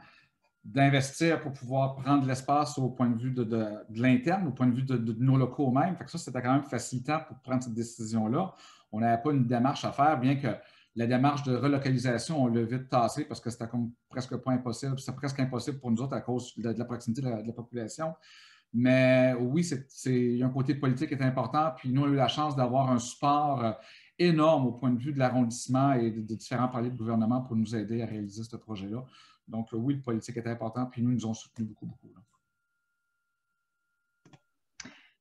d'investir pour pouvoir prendre l'espace au point de vue de l'interne, au point de vue de nos locaux eux-mêmes. Ça, c'était quand même facilitant pour prendre cette décision-là. On n'avait pas une démarche à faire, bien que la démarche de relocalisation, on l'a vite tassée parce que c'était comme presque pas impossible. C'était presque impossible pour nous autres à cause de la proximité de la population. Mais oui, il y a un côté politique qui est important. Puis nous, on a eu la chance d'avoir un support énorme au point de vue de l'arrondissement et de différents paliers de gouvernement pour nous aider à réaliser ce projet-là. Donc, oui, le politique est important, puis nous ont soutenus beaucoup, beaucoup. Là.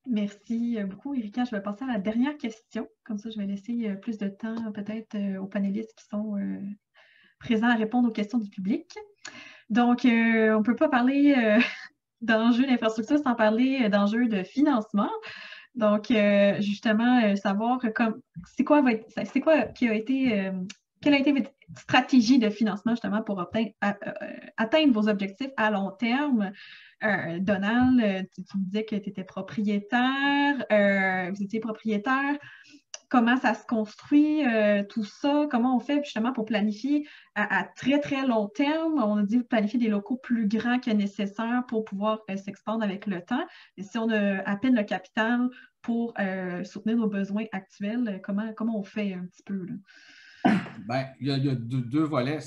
Merci beaucoup, Erika. Je vais passer à la dernière question. Comme ça, je vais laisser plus de temps peut-être aux panélistes qui sont présents à répondre aux questions du public. Donc, on ne peut pas parler d'enjeux d'infrastructure sans parler d'enjeux de financement. Donc, justement, savoir quelle a été votre stratégie de financement justement pour atteindre vos objectifs à long terme. Donald, tu me disais que tu étais propriétaire, vous étiez propriétaire. Comment ça se construit, tout ça? Comment on fait justement pour planifier à très, très long terme? On a dit planifier des locaux plus grands que nécessaire pour pouvoir s'expandre avec le temps. Et si on a à peine le capital pour soutenir nos besoins actuels, comment on fait un petit peu? Là? Bien, il y a deux volets.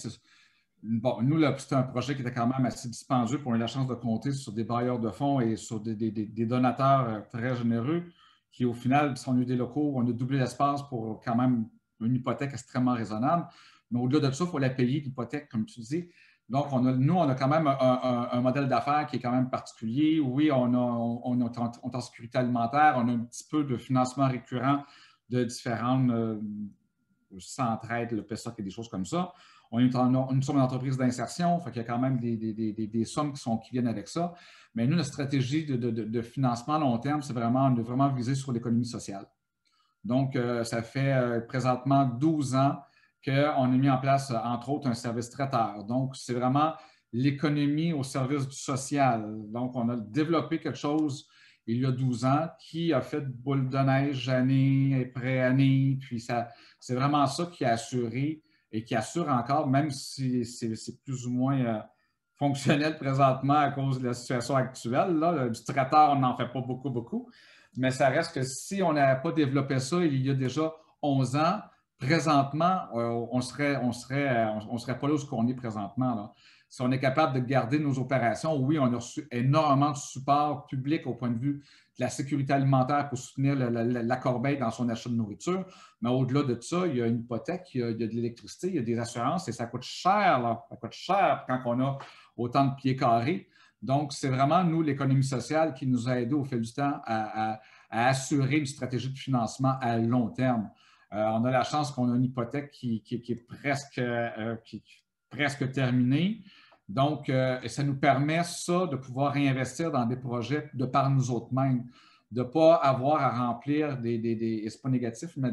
Bon, nous, c'était un projet qui était quand même assez dispendieux pour on a eu la chance de compter sur des bailleurs de fonds et sur des donateurs très généreux qui, au final, si on a eu des locaux, on a doublé l'espace pour quand même une hypothèque extrêmement raisonnable. Mais au-delà de ça, il faut la payer, l'hypothèque, comme tu dis. Donc, nous, on a quand même un modèle d'affaires qui est quand même particulier. Oui, on est en sécurité alimentaire, on a un petit peu de financement récurrent de différentes centraides, le PESOC et des choses comme ça. Nous sommes une entreprise d'insertion, il y a quand même des sommes qui viennent avec ça. Mais nous, notre stratégie de financement à long terme, c'est vraiment de viser sur l'économie sociale. Donc, ça fait présentement 12 ans qu'on a mis en place, entre autres, un service traiteur. Donc, c'est vraiment l'économie au service du social. Donc, on a développé quelque chose il y a 12 ans qui a fait boule de neige année après année. Puis, c'est vraiment ça qui a assuré et qui assure encore, même si c'est plus ou moins fonctionnel présentement à cause de la situation actuelle. Là, du traiteur, on n'en fait pas beaucoup. Mais ça reste que si on n'avait pas développé ça il y a déjà 11 ans, présentement, on serait pas là où on est présentement. Là. si on est capable de garder nos opérations, oui, on a reçu énormément de support public au point de vue de la sécurité alimentaire pour soutenir la Corbeille dans son achat de nourriture. Mais au-delà de ça, il y a une hypothèque, il y a de l'électricité, il y a des assurances et ça coûte cher, là. Ça coûte cher quand on a autant de pieds carrés. Donc, c'est vraiment, nous, l'économie sociale qui nous a aidés au fil du temps à assurer une stratégie de financement à long terme. On a la chance qu'on a une hypothèque qui est presque terminée. Donc, ça nous permet ça de pouvoir réinvestir dans des projets de par nous autres mêmes, de ne pas avoir à remplir et c'est pas négatif, mais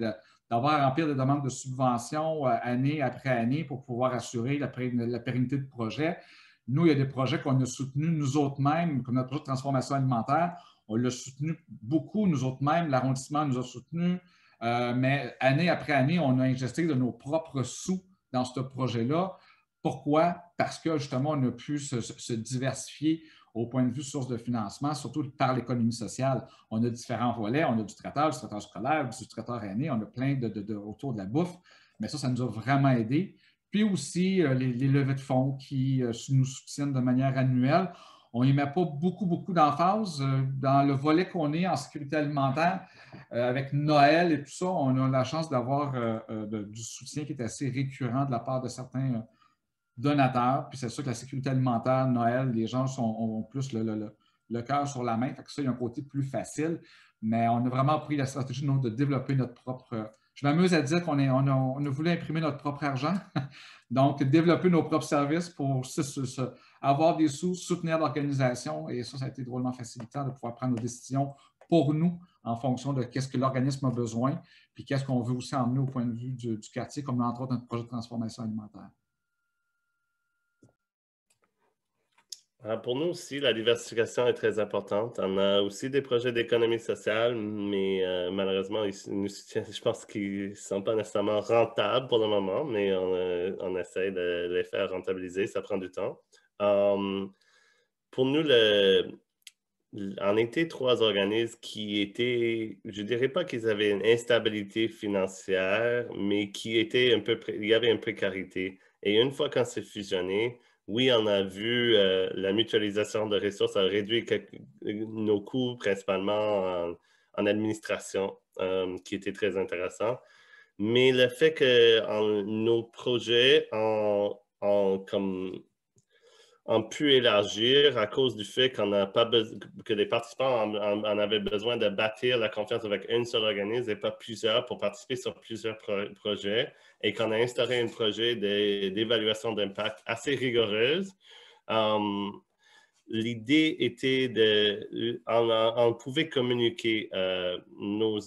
d'avoir à remplir des demandes de subventions année après année pour pouvoir assurer la pérennité de projet. Nous, il y a des projets qu'on a soutenus nous autres mêmes, comme notre projet de transformation alimentaire. On l'a soutenu beaucoup nous autres mêmes. L'arrondissement nous a soutenus. Mais année après année, on a investi de nos propres sous dans ce projet-là. Pourquoi? Parce que justement, on a pu se diversifier au point de vue source de financement, surtout par l'économie sociale. On a différents volets. On a du traiteur scolaire, du traiteur aîné. On a plein autour de la bouffe. Mais ça nous a vraiment aidé. Puis aussi, les levées de fonds qui nous soutiennent de manière annuelle. On n'y met pas beaucoup d'emphase. Dans le volet qu'on est en sécurité alimentaire, avec Noël et tout ça, on a la chance d'avoir du soutien qui est assez récurrent de la part de certains donateurs. Puis c'est sûr que la sécurité alimentaire, Noël, les gens ont plus le cœur sur la main. Fait que ça, il y a un côté plus facile. Mais on a vraiment pris la stratégie de développer notre propre... Je m'amuse à dire qu'on a voulu imprimer notre propre argent. Donc, développer nos propres services pour avoir des sous, soutenir l'organisation. Et ça a été drôlement facilitant de pouvoir prendre nos décisions pour nous en fonction de qu'est-ce que l'organisme a besoin, puis qu'est-ce qu'on veut aussi emmener au point de vue du quartier, comme entre autres notre projet de transformation alimentaire. Pour nous aussi, la diversification est très importante. On a aussi des projets d'économie sociale, mais malheureusement, je pense qu'ils ne sont pas nécessairement rentables pour le moment, mais on essaie de les faire rentabiliser, ça prend du temps. Pour nous, on était 3 organismes qui étaient, je ne dirais pas qu'ils avaient une instabilité financière, mais il y avait une précarité. Et une fois qu'on s'est fusionné, oui, on a vu la mutualisation de ressources a réduit nos coûts, principalement en administration, qui était très intéressant. Mais le fait que nos projets ont pu élargir à cause du fait que les participants en avaient besoin de bâtir la confiance avec un seul organisme et pas plusieurs pour participer sur plusieurs projets, et qu'on a instauré un projet d'évaluation d'impact assez rigoureuse. L'idée était on pouvait communiquer nos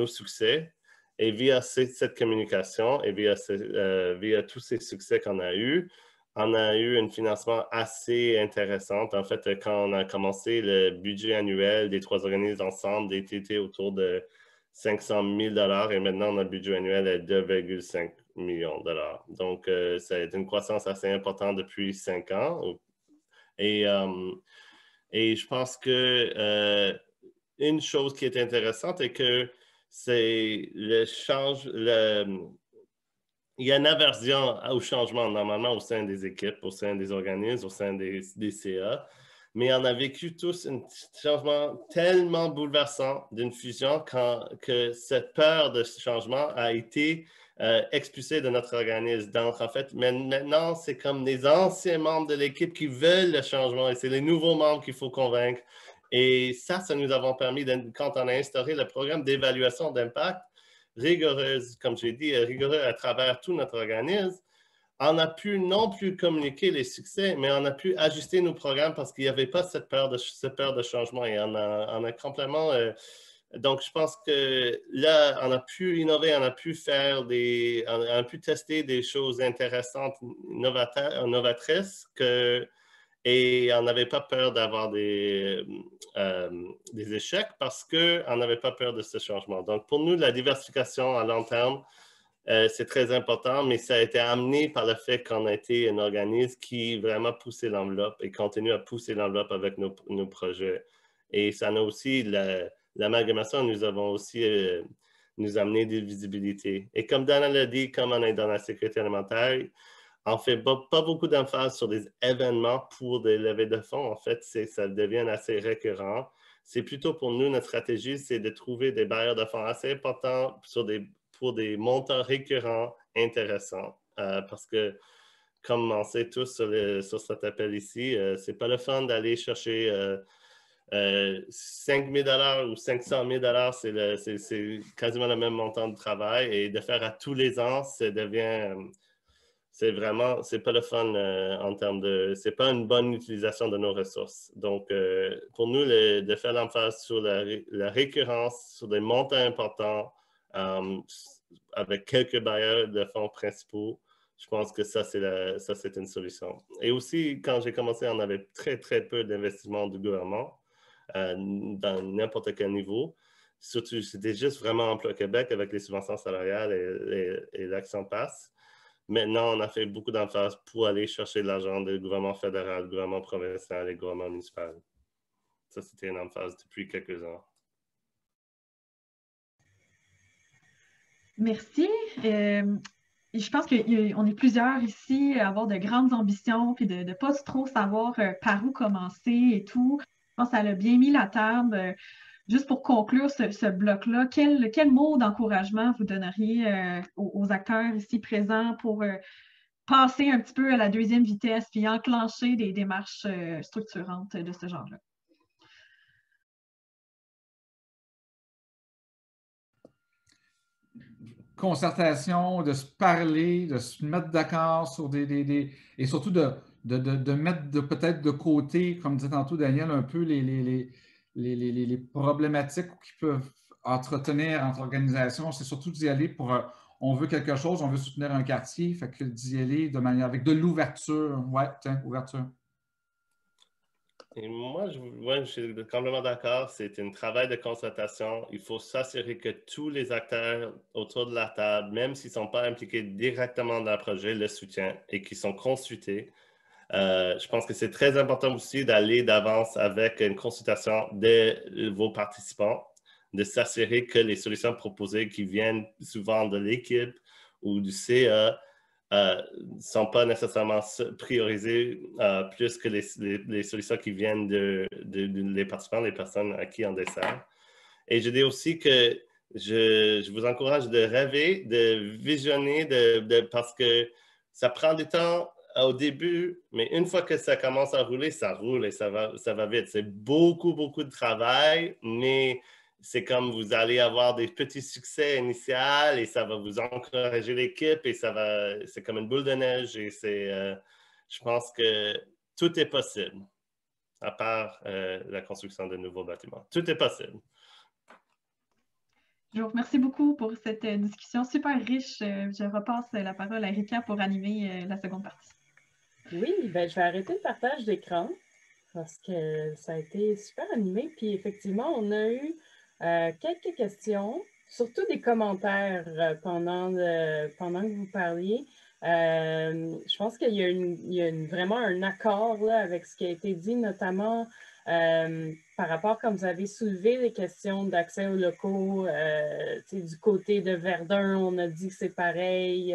succès, et via cette communication et via tous ces succès qu'on a eus, on a eu un financement assez intéressant. En fait, quand on a commencé, le budget annuel des 3 organismes ensemble était autour de 500 000 $ et maintenant, notre budget annuel est 2,5 millions de $. Donc, c'est une croissance assez importante depuis 5 ans. Et je pense que une chose qui est intéressante est que c'est il y a une aversion au changement normalement au sein des équipes, au sein des organismes, au sein des CA. Mais on a vécu tous un changement tellement bouleversant d'une fusion que cette peur de ce changement a été expulsée de notre organisme. Donc, en fait, maintenant, c'est comme les anciens membres de l'équipe qui veulent le changement et c'est les nouveaux membres qu'il faut convaincre. Et ça nous a permis, quand on a instauré le programme d'évaluation d'impact, rigoureuse, comme j'ai dit, rigoureuse à travers tout notre organisme, on a pu non plus communiquer les succès, mais on a pu ajuster nos programmes parce qu'il n'y avait pas cette peur de changement. Et on a complètement... donc, je pense que là, on a pu innover, on a pu tester des choses intéressantes, novatrices, et on n'avait pas peur d'avoir des échecs parce qu'on n'avait pas peur de ce changement. Donc, pour nous, la diversification à long terme, c'est très important, mais ça a été amené par le fait qu'on a été un organisme qui vraiment poussait l'enveloppe et continue à pousser l'enveloppe avec nos projets. Et ça a aussi, l'amalgamation, nous avons aussi nous amené des visibilités. Et comme Dana l'a dit, comme on est dans la sécurité alimentaire, on ne fait pas beaucoup d'emphase sur des événements pour des levées de fonds. En fait, ça devient assez récurrent. C'est plutôt pour nous, notre stratégie, c'est de trouver des barrières de fonds assez importants pour des montants récurrents intéressants. Parce que, comme on sait tous sur cet appel ici, c'est pas le fun d'aller chercher 5 000 $ ou 500 000 $, c'est quasiment le même montant de travail. Et de faire à tous les ans, ça devient... c'est pas le fun en termes c'est pas une bonne utilisation de nos ressources. Donc, pour nous, de faire l'emphase sur la récurrence, sur des montants importants, avec quelques bailleurs de fonds principaux, je pense que ça, c'est une solution. Et aussi, quand j'ai commencé, on avait très, très peu d'investissement du gouvernement dans n'importe quel niveau. Surtout, c'était juste vraiment Emploi Québec avec les subventions salariales et l'Action Passe. Maintenant, on a fait beaucoup d'emphase pour aller chercher de l'argent du gouvernement fédéral, du gouvernement provincial et du gouvernement municipal. Ça, c'était une emphase depuis quelques ans. Merci. Je pense qu'on est plusieurs ici à avoir de grandes ambitions puis de ne pas trop savoir par où commencer et tout. Je pense que ça a bien mis la table. Juste pour conclure ce bloc-là, quel mot d'encouragement vous donneriez aux acteurs ici présents pour passer un petit peu à la deuxième vitesse puis enclencher des démarches structurantes de ce genre-là? Concertation, de se parler, de se mettre d'accord sur et surtout de mettre peut-être de côté, comme disait tantôt Daniel, un peu les problématiques qui peuvent entretenir entre organisations. C'est surtout d'y aller pour on veut quelque chose, on veut soutenir un quartier, fait que d'y aller de manière avec de l'ouverture. Ouais, tiens, ouverture. Et moi, je suis complètement d'accord. C'est un travail de concertation. Il faut s'assurer que tous les acteurs autour de la table, même s'ils ne sont pas impliqués directement dans le projet, le soutiennent et qu'ils sont consultés. Je pense que c'est très important aussi d'aller d'avance avec une consultation de vos participants, de s'assurer que les solutions proposées qui viennent souvent de l'équipe ou du CA ne sont pas nécessairement priorisées plus que les solutions qui viennent des participants, des personnes à qui on dessert. Et je dis aussi que je vous encourage de rêver, de visionner, parce que ça prend du temps au début, mais une fois que ça commence à rouler, ça roule et ça va vite. C'est beaucoup, beaucoup de travail, mais c'est comme vous allez avoir des petits succès initiaux et ça va vous encourager l'équipe et c'est comme une boule de neige et je pense que tout est possible, à part la construction de nouveaux bâtiments. Tout est possible. Je vous remercie beaucoup pour cette discussion super riche. Je repasse la parole à Erika pour animer la seconde partie. Oui, ben, je vais arrêter le partage d'écran parce que ça a été super animé. Puis effectivement, on a eu quelques questions, surtout des commentaires pendant que vous parliez. Je pense qu'il y a vraiment un accord là, avec ce qui a été dit, notamment par rapport, comme vous avez soulevé les questions d'accès aux locaux, du côté de Verdun, on a dit que c'est pareil,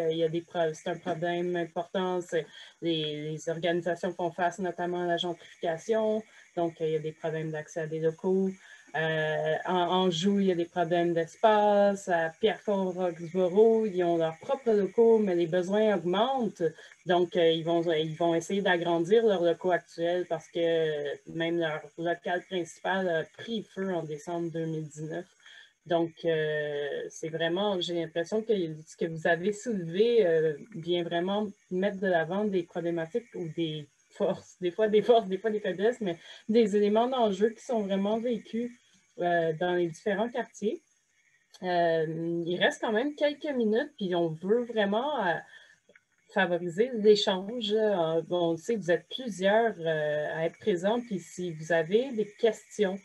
c'est un problème important, c'est les organisations font face notamment à la gentrification, donc il y a des problèmes d'accès à des locaux. En Anjou, il y a des problèmes d'espace. À Pierrefonds-Roxboro, ils ont leurs propres locaux, mais les besoins augmentent. Donc, ils vont essayer d'agrandir leurs locaux actuels parce que même leur local principal a pris feu en décembre 2019. Donc, c'est vraiment, j'ai l'impression que ce que vous avez soulevé vient vraiment mettre de l'avant des problématiques ou des forces, des fois des faiblesses, mais des éléments d'enjeu qui sont vraiment vécus dans les différents quartiers. Il reste quand même quelques minutes, puis on veut vraiment favoriser l'échange. On sait que vous êtes plusieurs à être présents, puis si vous avez des questions,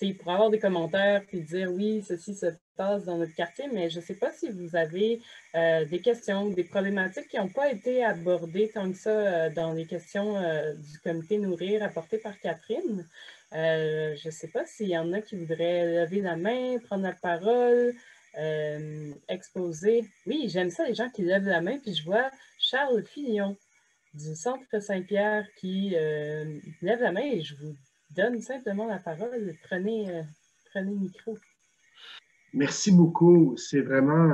il pourrait y avoir des commentaires puis dire oui, ceci se passe dans notre quartier, mais je ne sais pas si vous avez des questions, des problématiques qui n'ont pas été abordées tant que ça dans les questions du comité Nourrir apportées par Catherine. Je ne sais pas s'il y en a qui voudraient lever la main, prendre la parole. exposé. Oui, j'aime ça, les gens qui lèvent la main, puis je vois Charles Fillon du Centre Saint-Pierre qui lève la main et je vous donne simplement la parole. Prenez le micro. Merci beaucoup. C'est vraiment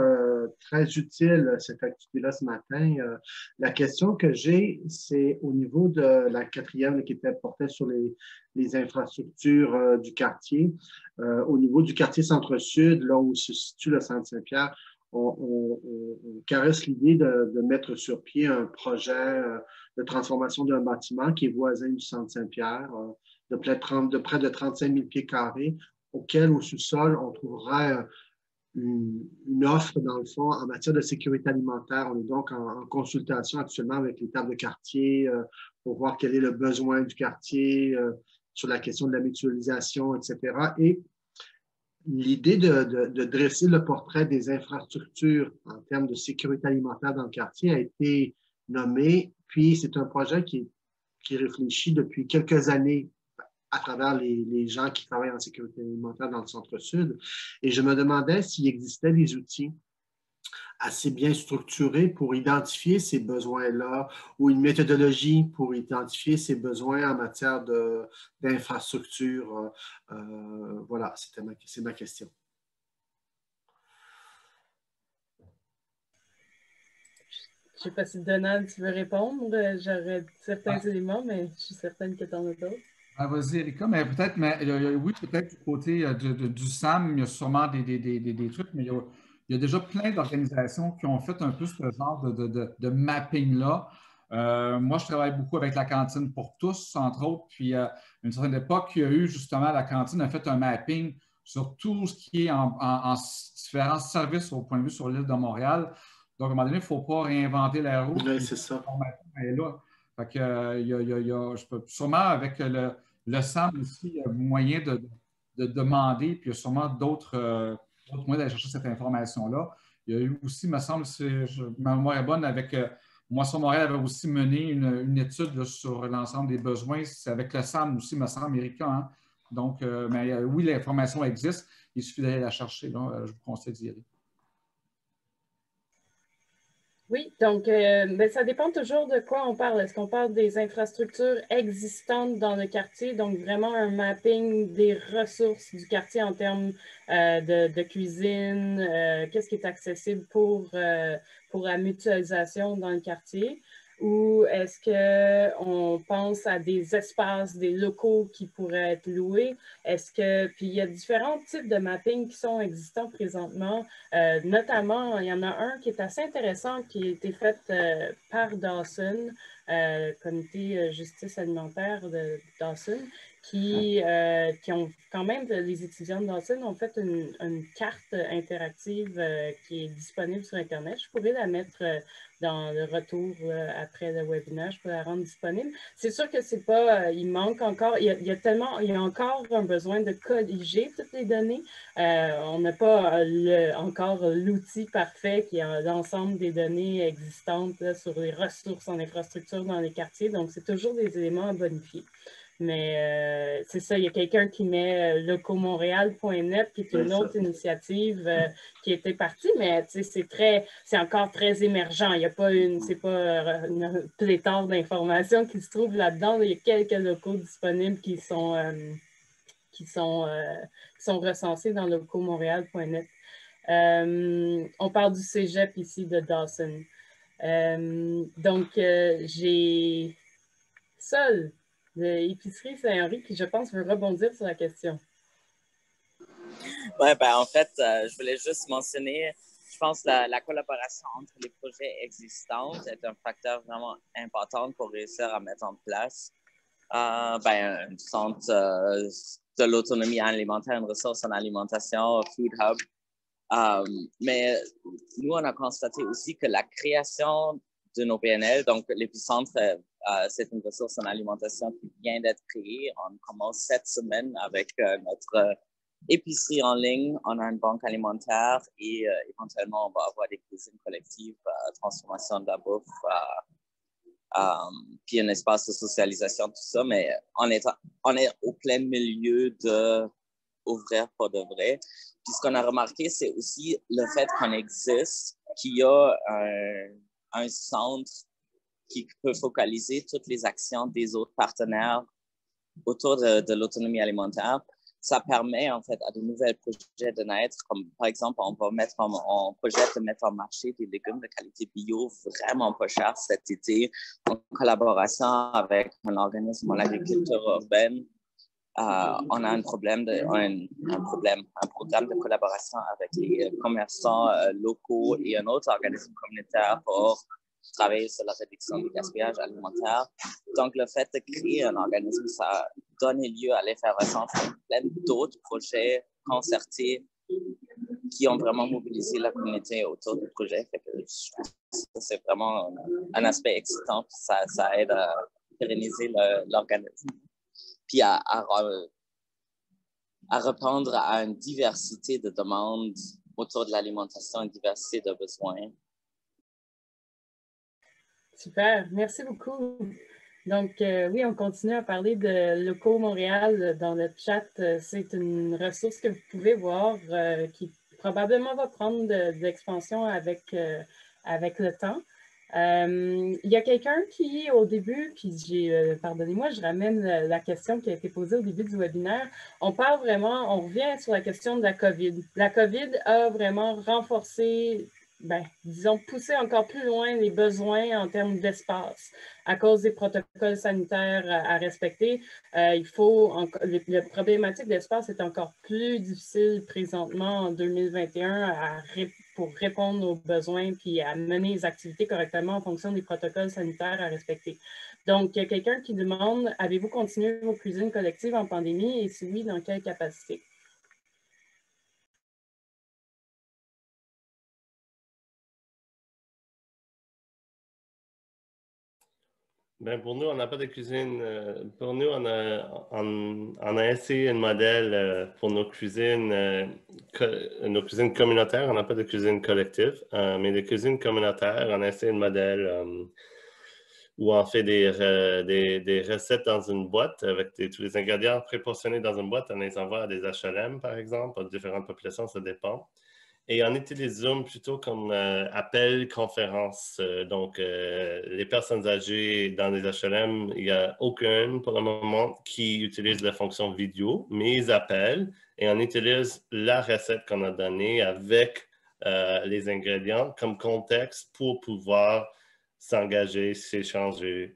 très utile, cette activité-là ce matin. La question que j'ai, c'est au niveau de la quatrième qui portait sur les infrastructures du quartier. Au niveau du quartier Centre-Sud, là où se situe le Centre Saint-Pierre, on caresse l'idée de mettre sur pied un projet de transformation d'un bâtiment qui est voisin du Centre Saint-Pierre, de près de 35 000 pieds carrés, auquel, au sous-sol, on trouverait une offre, dans le fond, en matière de sécurité alimentaire. On est donc en consultation actuellement avec les tables de quartier pour voir quel est le besoin du quartier sur la question de la mutualisation, etc. Et l'idée de dresser le portrait des infrastructures en termes de sécurité alimentaire dans le quartier a été nommée, puis c'est un projet qui réfléchit depuis quelques années à travers les gens qui travaillent en sécurité alimentaire dans le Centre-Sud. Et je me demandais s'il existait des outils assez bien structurés pour identifier ces besoins-là ou une méthodologie pour identifier ces besoins en matière d'infrastructure. Voilà, c'est ma question. Je ne sais pas si Donald, tu veux répondre. J'aurais certains éléments, mais je suis certaine que tu en as d'autres. Ah, vas-y, Erika, mais peut-être, oui, peut-être du côté du SAM, il y a sûrement des trucs, mais il y a déjà plein d'organisations qui ont fait un peu ce genre de mapping-là. Moi, je travaille beaucoup avec la cantine pour tous, entre autres, puis à une certaine époque, il y a eu justement, la cantine a fait un mapping sur tout ce qui est en différents services au point de vue sur l'île de Montréal. Donc, à un moment donné, il ne faut pas réinventer la roue. Oui, c'est ça. Est là. Fait que, je peux, sûrement avec le SAM aussi, il y a moyen de demander, puis il y a sûrement d'autres moyens d'aller chercher cette information-là. Il y a eu aussi, me semble, si ma mémoire est bonne, avec Moisson Montréal avait aussi mené une étude là, sur l'ensemble des besoins. C'est avec le SAM aussi, me semble, Erika. Hein? Donc, mais oui, l'information existe. Il suffit d'aller la chercher. Là, je vous conseille d'y aller. Oui, donc ça dépend toujours de quoi on parle. Est-ce qu'on parle des infrastructures existantes dans le quartier, donc vraiment un mapping des ressources du quartier en termes de cuisine, qu'est-ce qui est accessible pour la mutualisation dans le quartier, ou est-ce qu'on pense à des espaces, des locaux qui pourraient être loués? Puis il y a différents types de mapping qui sont existants présentement. Notamment, il y en a un qui est assez intéressant qui a été fait par Dawson, Comité Justice alimentaire de Dawson, qui ont quand même, les étudiants de Dawson ont fait une carte interactive qui est disponible sur Internet. Je pourrais la mettre dans le retour après le webinaire, je peux la rendre disponible. C'est sûr que c'est pas, il manque encore, il y a encore un besoin de colliger toutes les données. On n'a pas encore l'outil parfait qui a l'ensemble des données existantes là, sur les ressources en infrastructure dans les quartiers, donc c'est toujours des éléments à bonifier. Mais c'est ça, il y a quelqu'un qui met locomontréal.net, qui est une autre initiative qui était partie, mais c'est encore très émergent. Il n'y a pas c'est pas une pléthore d'informations qui se trouvent là-dedans. Il y a quelques locaux disponibles qui sont recensés dans locomontréal.net. On parle du cégep ici de Dawson. Donc, j'ai Sol de Épicerie Saint-Henri qui, je pense, veut rebondir sur la question. Oui, ben, en fait, je voulais juste mentionner, je pense que la collaboration entre les projets existants est un facteur vraiment important pour réussir à mettre en place un centre de l'autonomie alimentaire, une ressource en alimentation, Food Hub. Mais nous, on a constaté aussi que la création de nos PNL, donc l'épicentre, c'est une ressource en alimentation qui vient d'être créée. On commence cette semaine avec notre épicerie en ligne. On a une banque alimentaire et éventuellement, on va avoir des cuisines collectives, transformation de la bouffe, puis un espace de socialisation, tout ça. Mais on est au plein milieu de ouvrir pour de vrai. Puis ce qu'on a remarqué, c'est aussi le fait qu'on existe, qu'il y a un centre qui peut focaliser toutes les actions des autres partenaires autour de l'autonomie alimentaire. Ça permet en fait à de nouvelles projets de naître, comme par exemple, on projette de mettre en marché des légumes de qualité bio vraiment pas chers cet été, en collaboration avec un organisme en agriculture urbaine. On a un programme de collaboration avec les commerçants locaux et un autre organisme communautaire pour travailler sur la réduction du gaspillage alimentaire. Donc, le fait de créer un organisme, ça donne lieu à l'effervescence de plein d'autres projets concertés qui ont vraiment mobilisé la communauté autour du projet. C'est vraiment un aspect excitant. Ça aide à pérenniser l'organisme. Puis à répondre à une diversité de demandes autour de l'alimentation, une diversité de besoins. Super, merci beaucoup. Donc, oui, on continue à parler de Locaux Montréal dans le chat. C'est une ressource que vous pouvez voir qui probablement va prendre de l'expansion avec le temps. Il y a quelqu'un qui, au début, puis pardonnez-moi, je ramène la question qui a été posée au début du webinaire. On revient sur la question de la COVID. La COVID a vraiment renforcé, disons, poussé encore plus loin les besoins en termes d'espace à cause des protocoles sanitaires à respecter. La problématique d'espace est encore plus difficile présentement en 2021 pour répondre aux besoins puis à mener les activités correctement en fonction des protocoles sanitaires à respecter. Donc, il y a quelqu'un qui demande, avez-vous continué vos cuisines collectives en pandémie et si oui, dans quelle capacité? Ben pour nous, on n'a pas de cuisine. Pour nous, on a essayé un modèle pour nos cuisines communautaires. On n'a pas de cuisine collective, mais les cuisines communautaires, on a essayé un modèle où on fait des recettes dans une boîte avec tous les ingrédients préportionnés dans une boîte. On les envoie à des HLM, par exemple, à différentes populations, ça dépend. Et on utilise Zoom plutôt comme appel conférence. Donc, les personnes âgées dans les HLM, il n'y a aucune pour le moment qui utilise la fonction vidéo, mais ils appellent et on utilise la recette qu'on a donnée avec les ingrédients comme contexte pour pouvoir s'engager, s'échanger.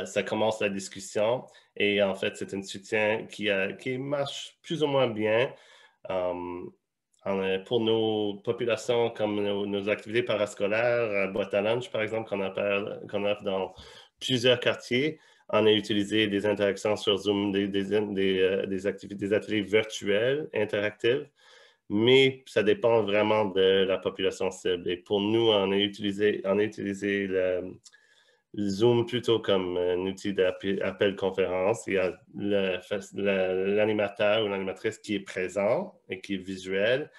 Ça commence la discussion et en fait, c'est un soutien qui marche plus ou moins bien. Pour nos populations comme nos activités parascolaires, boîte à lunch, par exemple, qu'on offre dans plusieurs quartiers, on a utilisé des interactions sur Zoom, des ateliers virtuels interactifs, mais ça dépend vraiment de la population cible. Et pour nous, on a utilisé le Zoom plutôt comme un outil d'appel conférence. Il y a l'animateur ou l'animatrice qui est présent et qui est visuel.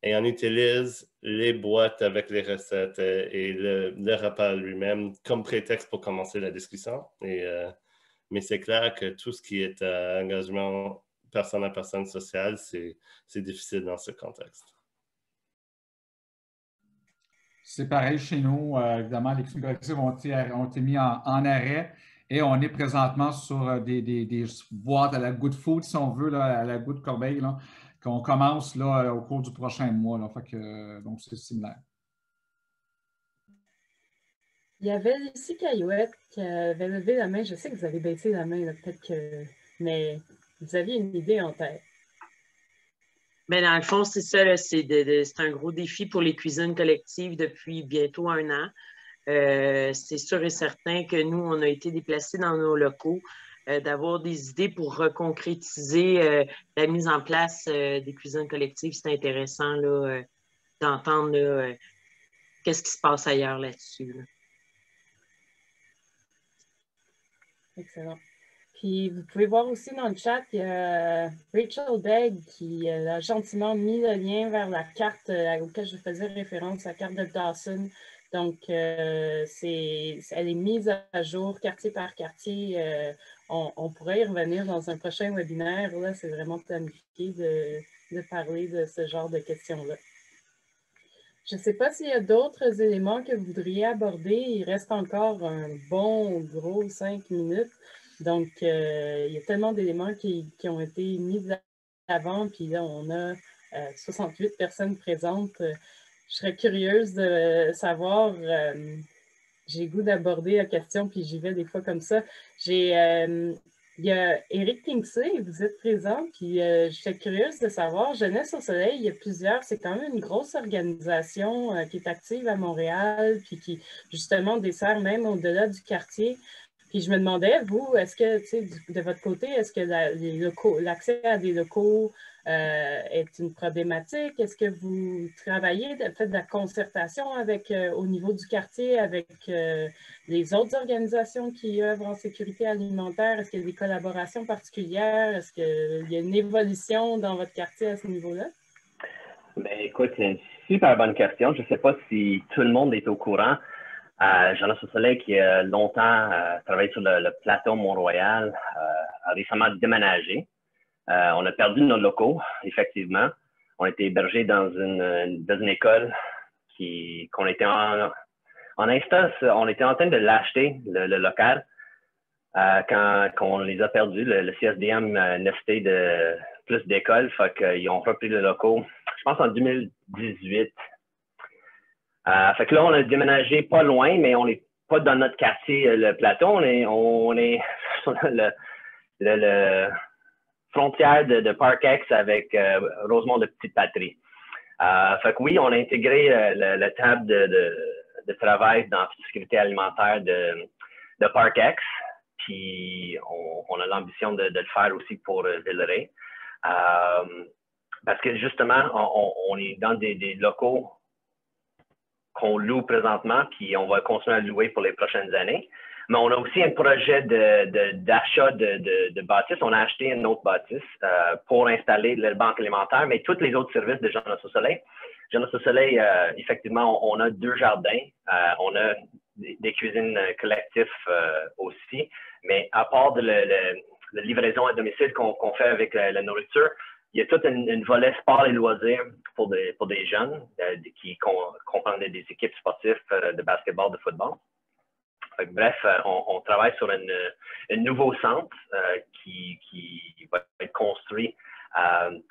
Et on utilise les boîtes avec les recettes et le repas lui-même comme prétexte pour commencer la discussion. Mais c'est clair que tout ce qui est engagement personne à personne social, c'est difficile dans ce contexte. C'est pareil chez nous. Évidemment, les cuisines collectives ont été mis en arrêt et on est présentement sur des boîtes à la Good Food, si on veut, là, à la Good Corbeil, qu'on commence là, au cours du prochain mois. Là. Donc, c'est similaire. Il y avait Lucie Caillouette qui avait levé la main. Je sais que vous avez baissé la main, peut-être que... Mais vous aviez une idée en tête. Bien, dans le fond, c'est ça, c'est un gros défi pour les cuisines collectives depuis bientôt 1 an. C'est sûr et certain que nous, on a été déplacés dans nos locaux, d'avoir des idées pour reconcrétiser la mise en place des cuisines collectives. C'est intéressant d'entendre qu'est-ce qui se passe ailleurs là-dessus. Là. Excellent. Puis, vous pouvez voir aussi dans le chat, il y a Rachel Begg qui a gentiment mis le lien vers la carte auquel je faisais référence, la carte de Dawson. Donc, elle est mise à jour quartier par quartier. on pourrait y revenir dans un prochain webinaire. Là, c'est vraiment planifié de parler de ce genre de questions-là. Je ne sais pas s'il y a d'autres éléments que vous voudriez aborder. Il reste encore un bon gros 5 minutes. Donc, il y a tellement d'éléments qui ont été mis avant. Puis là, on a 68 personnes présentes. Je serais curieuse de savoir, j'ai goût d'aborder la question, puis j'y vais des fois comme ça. Il y a Éric Kingsley, vous êtes présent, puis je suis curieuse de savoir, Jeunesse au Soleil, il y a plusieurs, c'est quand même une grosse organisation qui est active à Montréal, puis qui justement dessert même au-delà du quartier. Puis je me demandais, vous, est-ce que, tu sais, de votre côté, est-ce que l'accès à des locaux est une problématique? Est-ce que vous travaillez, faites de la concertation avec, au niveau du quartier avec les autres organisations qui œuvrent en sécurité alimentaire? Est-ce qu'il y a des collaborations particulières? Est-ce qu'il y a une évolution dans votre quartier à ce niveau-là? Ben, écoute, c'est une super bonne question. Je ne sais pas si tout le monde est au courant. Jeunesse au Soleil, qui a longtemps travaillé sur le plateau Mont-Royal, a récemment déménagé. On a perdu nos locaux, effectivement. On était hébergés dans une école qu'on était en instance, on était en train de l'acheter, le local, quand on les a perdus. Le CSDM a nécessité de plus d'écoles, fait qu'ils ont repris le locaux, je pense en 2018. Fait que là, on a déménagé pas loin, mais on n'est pas dans notre quartier, le plateau. On est sur le frontière de Parkex avec Rosemont de Petite-Patrie. Fait que oui, on a intégré la table de travail dans la sécurité alimentaire de Parkex. Puis on a l'ambition de le faire aussi pour Villeray. Parce que justement, on est dans des locaux qu'on loue présentement, puis on va continuer à louer pour les prochaines années. Mais on a aussi un projet d'achat de bâtisses. On a acheté une autre bâtisse pour installer la banque alimentaire, mais tous les autres services de Jeunesse au Soleil. Jeunesse au Soleil, effectivement, on a 2 jardins. On a des cuisines collectives aussi. Mais à part de la livraison à domicile qu'on fait avec la nourriture, il y a tout une volet sport et loisirs pour des jeunes qui comprennent des équipes sportives de basketball, de football. Bref, on travaille sur un nouveau centre qui va être construit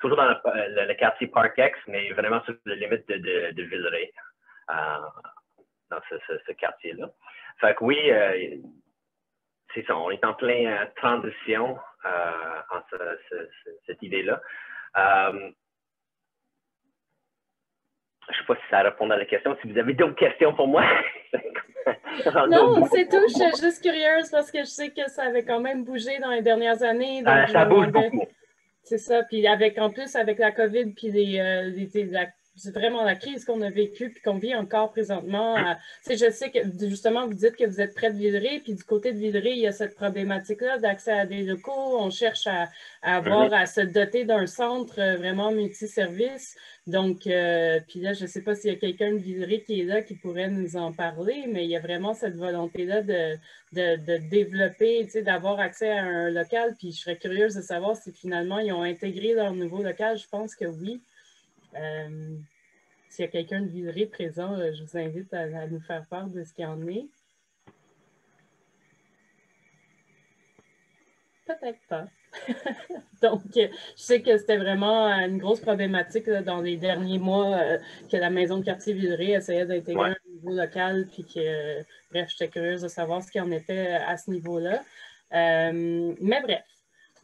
toujours dans le quartier Parkex, mais vraiment sur la limite de Villeray, dans ce quartier-là. Fait que oui, c'est ça, on est en pleine transition entre cette idée-là. Je ne sais pas si ça répond à la question. Si vous avez d'autres questions pour moi. Non, c'est tout. Je suis juste curieuse parce que je sais que ça avait quand même bougé dans les dernières années. Donc ça bouge beaucoup. C'est ça. Puis en plus, avec la COVID, puis c'est vraiment la crise qu'on a vécue puis qu'on vit encore présentement. Je sais que justement, vous dites que vous êtes près de Villeray, puis du côté de Villeray, il y a cette problématique-là d'accès à des locaux. On cherche à se doter d'un centre vraiment multiservice. Donc, puis là, je ne sais pas s'il y a quelqu'un de Villeray qui est là qui pourrait nous en parler, mais il y a vraiment cette volonté-là de développer, d'avoir accès à un local. Puis je serais curieuse de savoir si finalement ils ont intégré leur nouveau local. Je pense que oui. S'il y a quelqu'un de Villeray présent, je vous invite à nous faire part de ce qu'il en est. Peut-être pas. Donc, je sais que c'était vraiment une grosse problématique là, dans les derniers mois que la maison de quartier Villeray essayait d'intégrer un niveau local, puis que, bref, j'étais curieuse de savoir ce qu'il en était à ce niveau-là. Mais bref.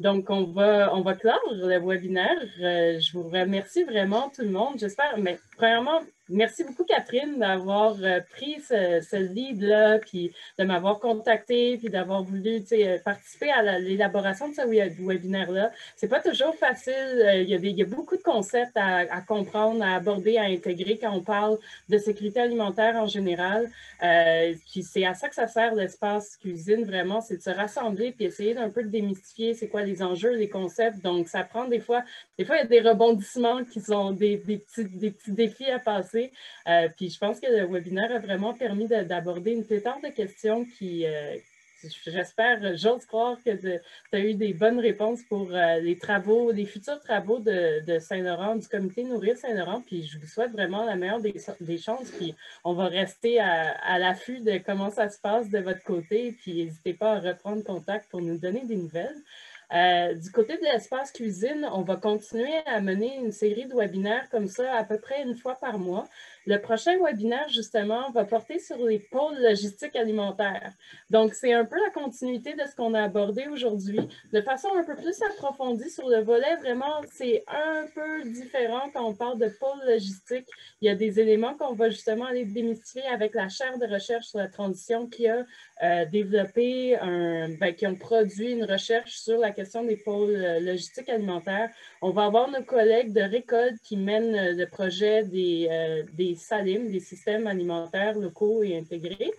Donc, on va clore le webinaire. Je vous remercie vraiment tout le monde. J'espère, mais premièrement, merci beaucoup Catherine d'avoir pris ce lead-là, puis de m'avoir contacté, puis d'avoir voulu participer à l'élaboration de ce webinaire-là. C'est pas toujours facile. Il y a beaucoup de concepts à comprendre, à aborder, à intégrer quand on parle de sécurité alimentaire en général. Puis c'est à ça que ça sert l'espace cuisine, vraiment, c'est de se rassembler puis essayer d'un peu de démystifier c'est quoi les enjeux, les concepts. Donc, ça prend des fois il y a des rebondissements qui sont des petits défis à passer. Puis je pense que le webinaire a vraiment permis d'aborder une pléthore de questions qui j'espère, j'ose croire que tu as eu des bonnes réponses pour les futurs travaux de Saint-Laurent, du comité Nourrir Saint-Laurent. Puis je vous souhaite vraiment la meilleure des chances. Puis on va rester à l'affût de comment ça se passe de votre côté. Puis n'hésitez pas à reprendre contact pour nous donner des nouvelles. Du côté de l'espace cuisine, on va continuer à mener une série de webinaires comme ça à peu près une fois par mois. Le prochain webinaire, justement, va porter sur les pôles logistiques alimentaires. Donc, c'est un peu la continuité de ce qu'on a abordé aujourd'hui, de façon un peu plus approfondie sur le volet. Vraiment, c'est un peu différent quand on parle de pôles logistiques. Il y a des éléments qu'on va justement aller démystifier avec la chaire de recherche sur la transition qui a développé, qui ont produit une recherche sur la question des pôles logistiques alimentaires. On va avoir nos collègues de Récolte qui mènent le projet des SALIM, des systèmes alimentaires locaux et intégrés.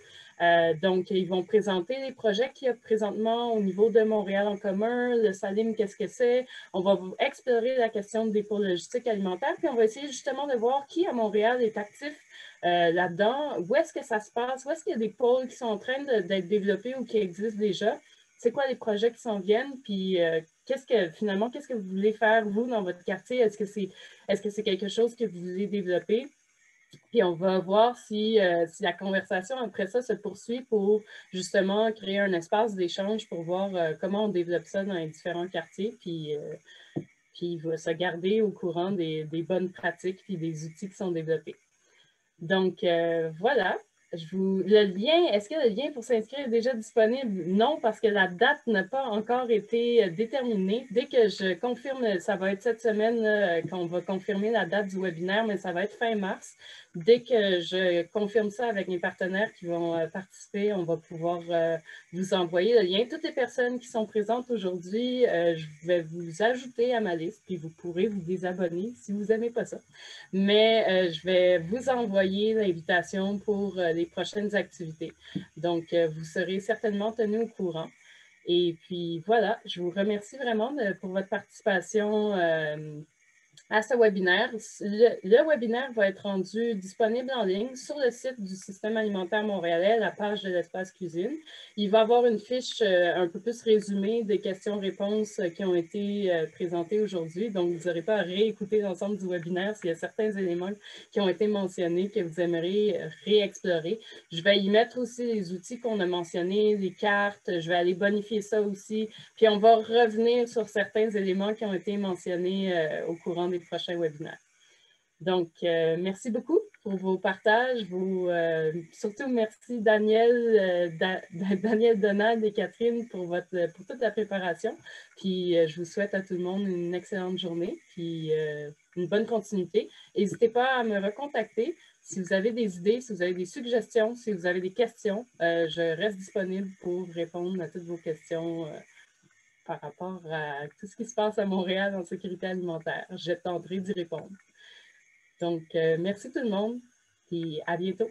Donc, ils vont présenter les projets qu'il y a présentement au niveau de Montréal en commun, le SALIM, qu'est-ce que c'est? On va explorer la question des pôles logistiques alimentaires, puis on va essayer justement de voir qui à Montréal est actif là-dedans, où est-ce que ça se passe, où est-ce qu'il y a des pôles qui sont en train d'être développés ou qui existent déjà, c'est quoi les projets qui s'en viennent, puis qu'est-ce que vous voulez faire, vous, dans votre quartier? Est-ce que c'est quelque chose que vous voulez développer? Puis on va voir si la conversation après ça se poursuit pour justement créer un espace d'échange pour voir comment on développe ça dans les différents quartiers, puis se garder au courant des bonnes pratiques puis des outils qui sont développés. Donc, voilà. Le lien, est-ce que le lien pour s'inscrire est déjà disponible? Non, parce que la date n'a pas encore été déterminée. Dès que je confirme, ça va être cette semaine qu'on va confirmer la date du webinaire, mais ça va être fin mars. Dès que je confirme ça avec mes partenaires qui vont participer, on va pouvoir vous envoyer le lien. Toutes les personnes qui sont présentes aujourd'hui, je vais vous ajouter à ma liste, puis vous pourrez vous désabonner si vous n'aimez pas ça. Mais je vais vous envoyer l'invitation pour les prochaines activités. Donc, vous serez certainement tenus au courant. Et puis, voilà, je vous remercie vraiment pour votre participation à ce webinaire. Le webinaire va être rendu disponible en ligne sur le site du Système alimentaire montréalais, la page de l'espace cuisine. Il va y avoir une fiche un peu plus résumée des questions-réponses qui ont été présentées aujourd'hui. Donc, vous n'aurez pas à réécouter l'ensemble du webinaire s'il y a certains éléments qui ont été mentionnés que vous aimeriez réexplorer. Je vais y mettre aussi les outils qu'on a mentionnés, les cartes. Je vais aller bonifier ça aussi. Puis, on va revenir sur certains éléments qui ont été mentionnés au courant des prochains webinaires. Donc, merci beaucoup pour vos partages. Surtout, merci Daniel, Daniel Donald et Catherine pour toute la préparation. Puis, je vous souhaite à tout le monde une excellente journée, puis une bonne continuité. N'hésitez pas à me recontacter si vous avez des idées, si vous avez des suggestions, si vous avez des questions. Je reste disponible pour répondre à toutes vos questions par rapport à tout ce qui se passe à Montréal en sécurité alimentaire. Je tenterai d'y répondre. Donc, merci tout le monde et à bientôt.